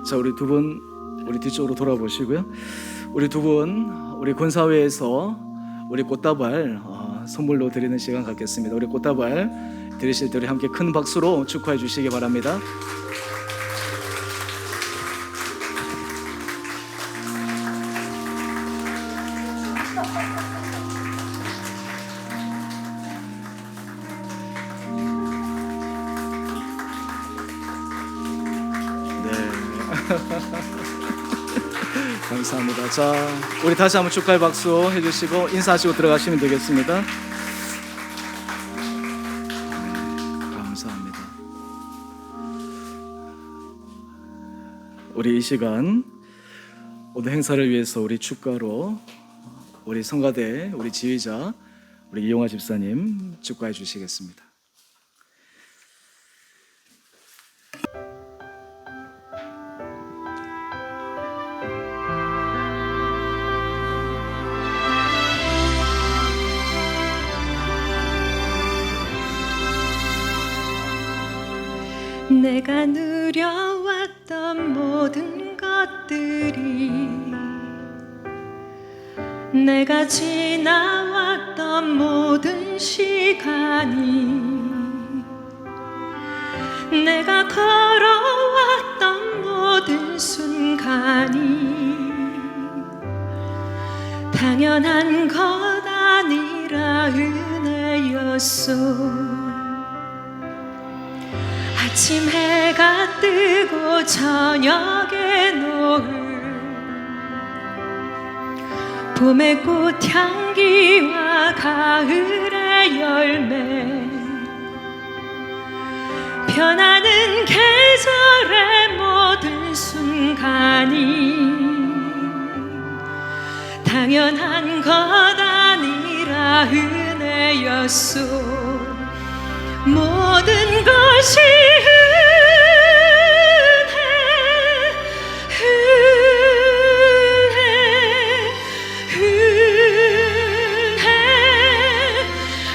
자, 우리 두 분 우리 뒤쪽으로 돌아보시고요. 우리 두 분 우리 권사회에서 우리 꽃다발 선물로 드리는 시간 갖겠습니다. 우리 꽃다발 드리실 때 우리 함께 큰 박수로 축하해 주시기 바랍니다. 감사합니다. 자, 우리 다시 한번 축하의 박수 해주시고 인사하시고 들어가시면 되겠습니다. 감사합니다. 우리 이 시간 오늘 행사를 위해서 우리 축가로 우리 성가대 우리 지휘자 우리 이용화 집사님 축가해 주시겠습니다. 내가 누려왔던 모든 것들이, 내가 지나왔던 모든 시간이, 내가 걸어왔던 모든 순간이 당연한 것 아니라 은혜였소. 아침 해가 뜨고 저녁에 노을, 봄의 꽃향기와 가을의 열매, 변하는 계절의 모든 순간이 당연한 것 아니라 은혜였소. 모든 것이 은혜,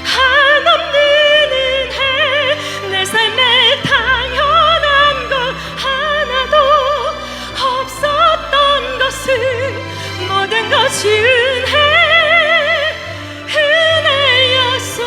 한없는 은혜. 내 삶에 당연한 것 하나도 없었던 것을, 모든 것이 은혜였소.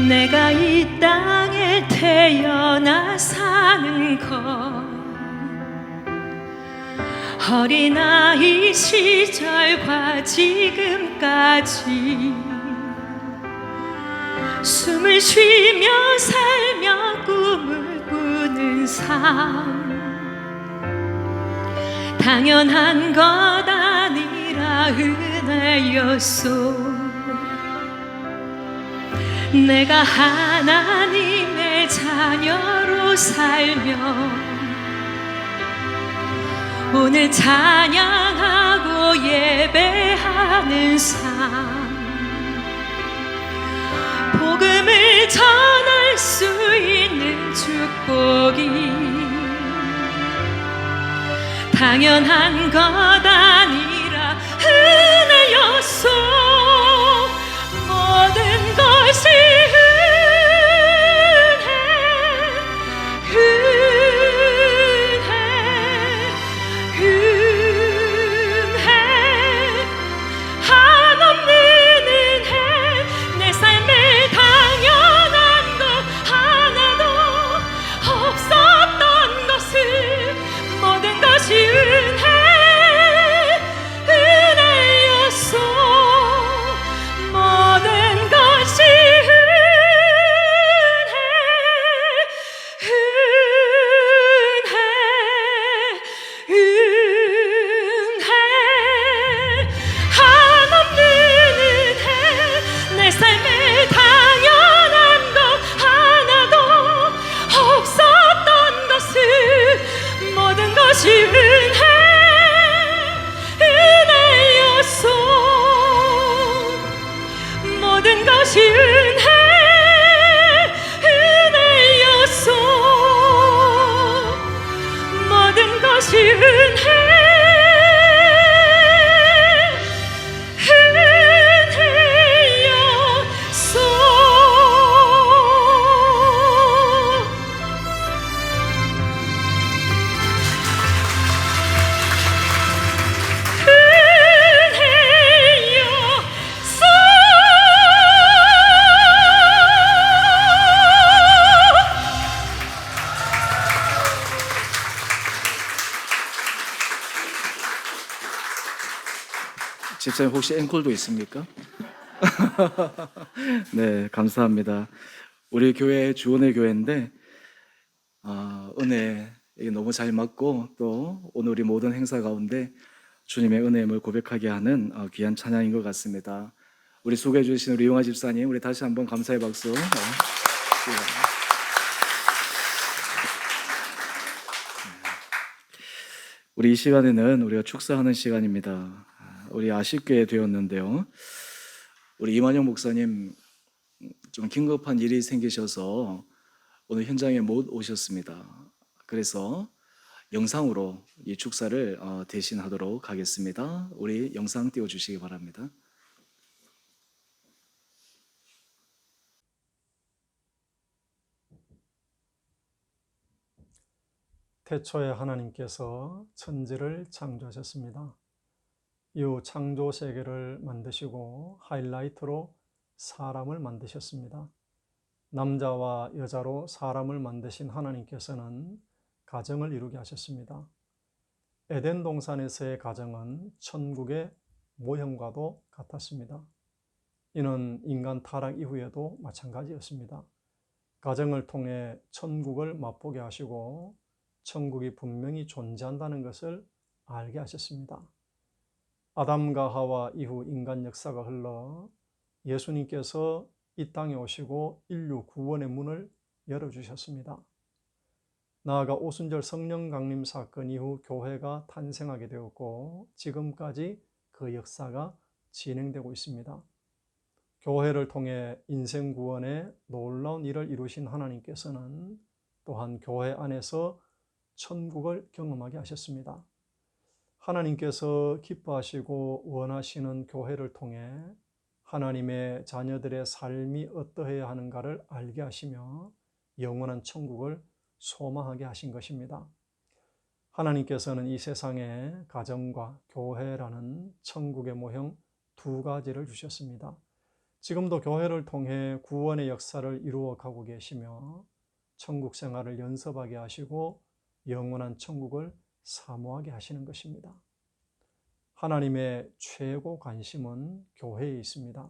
내가 이 땅에 태어나 사는 것, 어린아이 시절과 지금까지 숨을 쉬며 살며 꿈을 꾸는 삶, 당연한 것 아니라 은혜였소. 내가 하나님의 자녀로 살며 오늘 찬양하고 예배하는 삶, 복음을 전할 수 있는 축복이 당연한 것 아니라 은혜였소. 모든 것이 은혜, 한없는 은혜. 내 삶에 당연한 것 하나도 없었던 것을, 모든 것이 은혜였소. 모든 것이 은혜, 한없는 은혜. 내 삶에 당연한 것 하나도 없었던 것을, 모든 것이 은혜였소. 모든 것이 은혜였소. 모든 것이 은혜였소. 집사님 혹시 앵콜도 있습니까? 네, 감사합니다. 우리 교회 주원의 교회인데 은혜 이게 너무 잘 맞고, 또 오늘 우리 모든 행사 가운데 주님의 은혜임을 고백하게 하는 귀한 찬양인 것 같습니다. 우리 소개해 주신 우리 용화 집사님, 우리 다시 한번 감사의 박수. 우리 이 시간에는 우리가 축사하는 시간입니다. 우리 아쉽게 되었는데요. 우리 이만영 목사님 좀 긴급한 일이 생기셔서 오늘 현장에 못 오셨습니다. 그래서 영상으로 이 축사를 대신하도록 하겠습니다. 우리 영상 띄워주시기 바랍니다. 태초에 하나님께서 천지를 창조하셨습니다. 이후 창조 세계를 만드시고 하이라이트로 사람을 만드셨습니다. 남자와 여자로 사람을 만드신 하나님께서는 가정을 이루게 하셨습니다. 에덴 동산에서의 가정은 천국의 모형과도 같았습니다. 이는 인간 타락 이후에도 마찬가지였습니다. 가정을 통해 천국을 맛보게 하시고 천국이 분명히 존재한다는 것을 알게 하셨습니다. 아담과 하와 이후 인간 역사가 흘러 예수님께서 이 땅에 오시고 인류 구원의 문을 열어주셨습니다. 나아가 오순절 성령 강림 사건 이후 교회가 탄생하게 되었고 지금까지 그 역사가 진행되고 있습니다. 교회를 통해 인생 구원의 놀라운 일을 이루신 하나님께서는 또한 교회 안에서 천국을 경험하게 하셨습니다. 하나님께서 기뻐하시고 원하시는 교회를 통해 하나님의 자녀들의 삶이 어떠해야 하는가를 알게 하시며 영원한 천국을 소망하게 하신 것입니다. 하나님께서는 이 세상에 가정과 교회라는 천국의 모형 두 가지를 주셨습니다. 지금도 교회를 통해 구원의 역사를 이루어가고 계시며 천국 생활을 연습하게 하시고 영원한 천국을 사모하게 하시는 것입니다. 하나님의 최고 관심은 교회에 있습니다.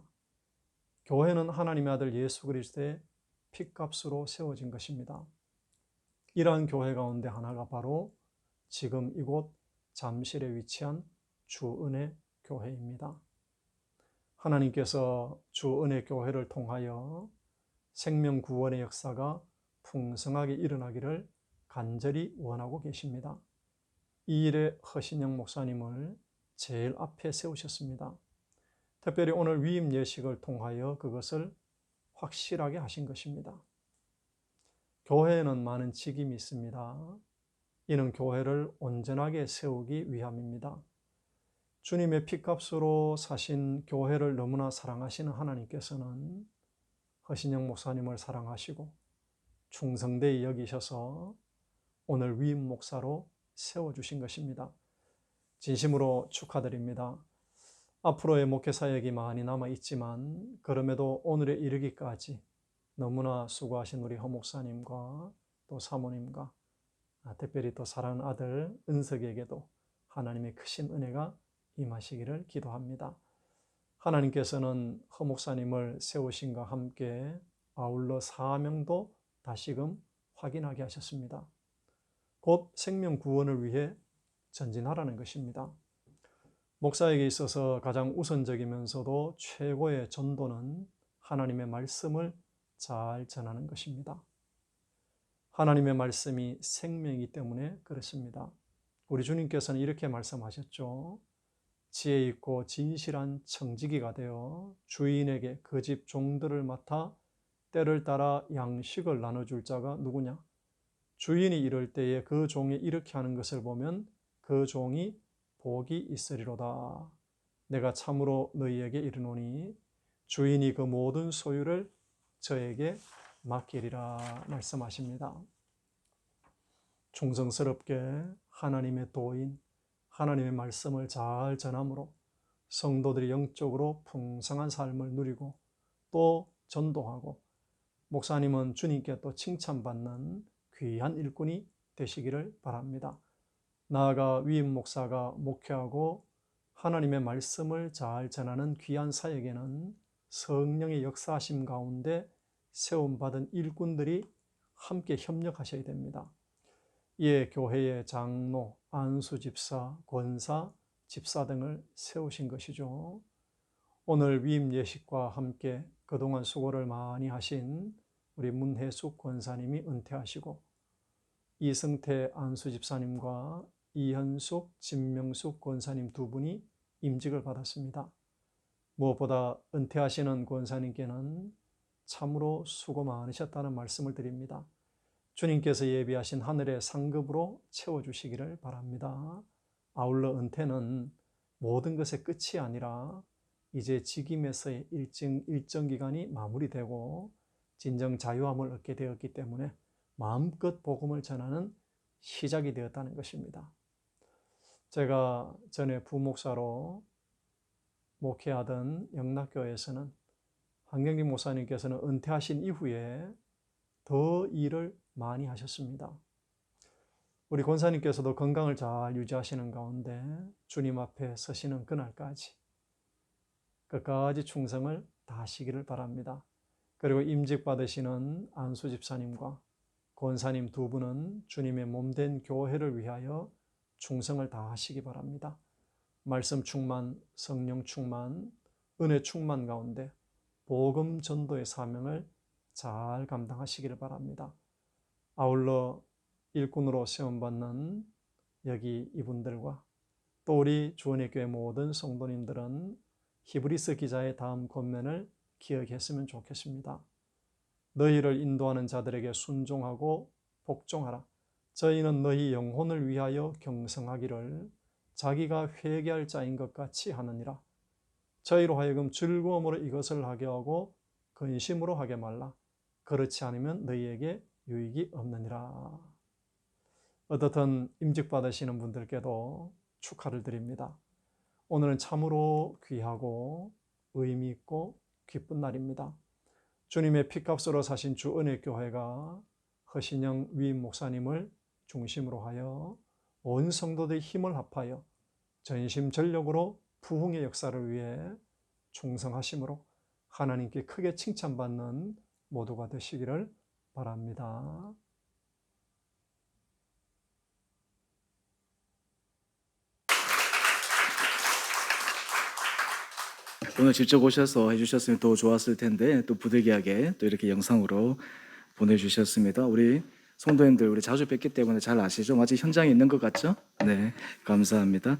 교회는 하나님의 아들 예수 그리스도의 핏값으로 세워진 것입니다. 이러한 교회 가운데 하나가 바로 지금 이곳 잠실에 위치한 주은혜 교회입니다. 하나님께서 주은혜 교회를 통하여 생명 구원의 역사가 풍성하게 일어나기를 간절히 원하고 계십니다. 이 일에 허신영 목사님을 제일 앞에 세우셨습니다. 특별히 오늘 위임 예식을 통하여 그것을 확실하게 하신 것입니다. 교회에는 많은 직임이 있습니다. 이는 교회를 온전하게 세우기 위함입니다. 주님의 핏값으로 사신 교회를 너무나 사랑하시는 하나님께서는 허신영 목사님을 사랑하시고 충성되이 여기셔서 오늘 위임 목사로 세워주신 것입니다. 진심으로 축하드립니다. 앞으로의 목회 사역이 많이 남아있지만 그럼에도 오늘에 이르기까지 너무나 수고하신 우리 허 목사님과 또 사모님과 특별히 또 사랑하는 아들 은석에게도 하나님의 크신 은혜가 임하시기를 기도합니다. 하나님께서는 허 목사님을 세우신과 함께 아울러 사명도 다시금 확인하게 하셨습니다. 곧 생명 구원을 위해 전진하라는 것입니다. 목사에게 있어서 가장 우선적이면서도 최고의 전도는 하나님의 말씀을 잘 전하는 것입니다. 하나님의 말씀이 생명이기 때문에 그렇습니다. 우리 주님께서는 이렇게 말씀하셨죠. 지혜 있고 진실한 청지기가 되어 주인에게 그 집 종들을 맡아 때를 따라 양식을 나눠줄 자가 누구냐? 주인이 이럴 때에 그 종이 이렇게 하는 것을 보면 그 종이 복이 있으리로다. 내가 참으로 너희에게 이르노니 주인이 그 모든 소유를 저에게 맡기리라 말씀하십니다. 충성스럽게 하나님의 도인, 하나님의 말씀을 잘 전함으로 성도들이 영적으로 풍성한 삶을 누리고 또 전도하고 목사님은 주님께 또 칭찬받는 귀한 일꾼이 되시기를 바랍니다. 나아가 위임 목사가 목회하고 하나님의 말씀을 잘 전하는 귀한 사역에는 성령의 역사하심 가운데 세움받은 일꾼들이 함께 협력하셔야 됩니다. 이에 교회의 장로, 안수 집사, 권사, 집사 등을 세우신 것이죠. 오늘 위임 예식과 함께 그동안 수고를 많이 하신 우리 문혜숙 권사님이 은퇴하시고 이승태 안수 집사님과 이현숙, 진명숙 권사님 두 분이 임직을 받았습니다. 무엇보다 은퇴하시는 권사님께는 참으로 수고 많으셨다는 말씀을 드립니다. 주님께서 예비하신 하늘의 상급으로 채워주시기를 바랍니다. 아울러 은퇴는 모든 것의 끝이 아니라 이제 직임에서의 일정 기간이 마무리되고 진정 자유함을 얻게 되었기 때문에 마음껏 복음을 전하는 시작이 되었다는 것입니다. 제가 전에 부목사로 목회하던 영락교회에서는 황경림 목사님께서는 은퇴하신 이후에 더 일을 많이 하셨습니다. 우리 권사님께서도 건강을 잘 유지하시는 가운데 주님 앞에 서시는 그날까지 끝까지 충성을 다하시기를 바랍니다. 그리고 임직 받으시는 안수 집사님과 권사님 두 분은 주님의 몸된 교회를 위하여 충성을 다하시기 바랍니다. 말씀 충만, 성령 충만, 은혜 충만 가운데 복음 전도의 사명을 잘 감당하시기를 바랍니다. 아울러 일꾼으로 세움받는 여기 이분들과 또 우리 주원의 교회 모든 성도님들은 히브리서 기자의 다음 권면을 기억했으면 좋겠습니다. 너희를 인도하는 자들에게 순종하고 복종하라. 저희는 너희 영혼을 위하여 경성하기를 자기가 회개할 자인 것 같이 하느니라. 저희로 하여금 즐거움으로 이것을 하게 하고 근심으로 하게 말라. 그렇지 않으면 너희에게 유익이 없느니라. 어떻든 임직 받으시는 분들께도 축하를 드립니다. 오늘은 참으로 귀하고 의미 있고 기쁜 날입니다. 주님의 피값으로 사신 주 은혜교회가 허신영 위임 목사님을 중심으로 하여 온 성도들의 힘을 합하여 전심전력으로 부흥의 역사를 위해 충성하심으로 하나님께 크게 칭찬받는 모두가 되시기를 바랍니다. 오늘 직접 오셔서 해주셨으면 더 좋았을 텐데 또 부득이하게 또 이렇게 영상으로 보내주셨습니다. 우리 성도님들 우리 자주 뵙기 때문에 잘 아시죠? 아직 현장에 있는 것 같죠? 네, 감사합니다.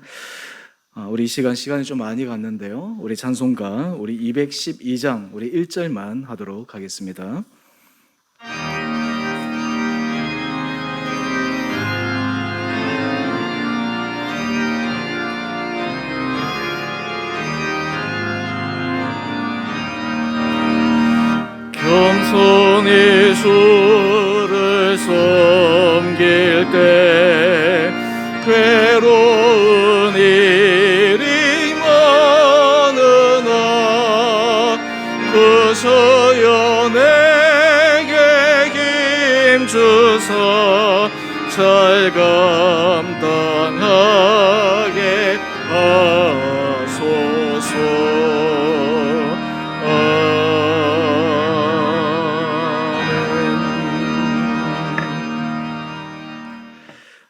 우리 이 시간이 좀 많이 갔는데요. 우리 찬송가 우리 212장 우리 1절만 하도록 하겠습니다. 겸손히 주를 섬길 때 괴로운 일이 많으나 그저여 내게 힘주사 잘 감당하게 하소서.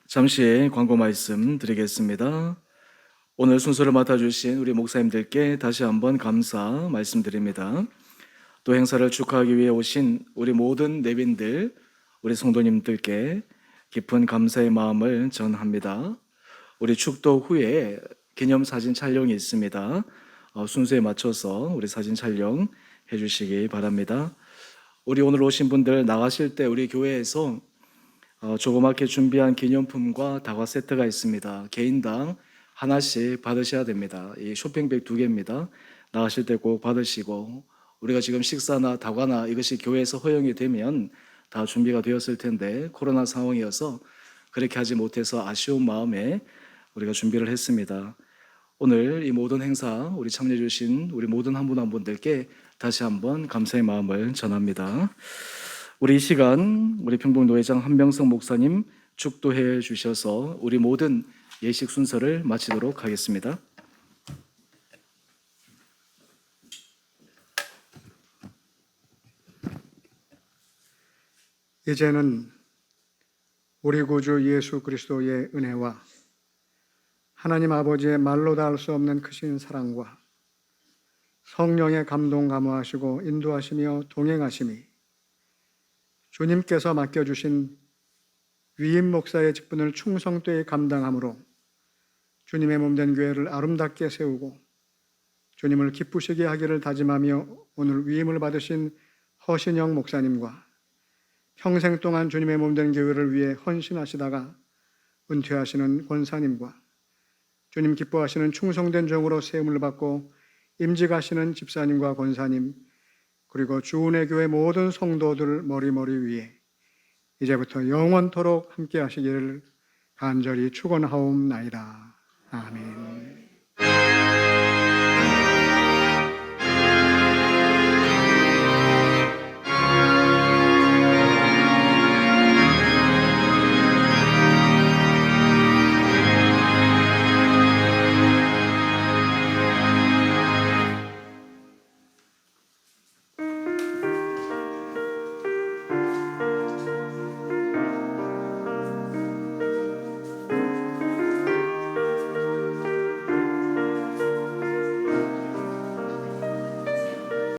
잠시 광고 말씀 드리겠습니다. 오늘 순서를 맡아주신 우리 목사님들께 다시 한번 감사 말씀드립니다. 또 행사를 축하하기 위해 오신 우리 모든 내빈들, 우리 성도님들께 깊은 감사의 마음을 전합니다. 우리 축도 후에 기념사진 촬영이 있습니다. 순서에 맞춰서 우리 사진 촬영 해주시기 바랍니다. 우리 오늘 오신 분들 나가실 때 우리 교회에서 조그맣게 준비한 기념품과 다과 세트가 있습니다. 개인당 하나씩 받으셔야 됩니다. 이 쇼핑백 2개입니다. 나가실 때 꼭 받으시고, 우리가 지금 식사나 다과나 이것이 교회에서 허용이 되면 다 준비가 되었을 텐데 코로나 상황이어서 그렇게 하지 못해서 아쉬운 마음에 우리가 준비를 했습니다. 오늘 이 모든 행사 우리 참여해 주신 우리 모든 한 분 한 분들께 다시 한번 감사의 마음을 전합니다. 우리 이 시간 우리 평북노회장 한명성 목사님 축도해 주셔서 우리 모든 예식 순서를 마치도록 하겠습니다. 이제는 우리 구주 예수 그리스도의 은혜와 하나님 아버지의 말로 다 할 수 없는 크신 사랑과 성령의 감동 감화하시고 인도하시며 동행하심이 주님께서 맡겨주신 위임 목사의 직분을 충성되이 감당함으로 주님의 몸된 교회를 아름답게 세우고 주님을 기쁘시게 하기를 다짐하며 오늘 위임을 받으신 허신영 목사님과 평생 동안 주님의 몸된 교회를 위해 헌신하시다가 은퇴하시는 권사님과 주님 기뻐하시는 충성된 종으로 세움을 받고 임직하시는 집사님과 권사님, 그리고 주은혜 교회 모든 성도들 머리머리 위에 이제부터 영원토록 함께 하시기를 간절히 축원하옵나이다. 아멘.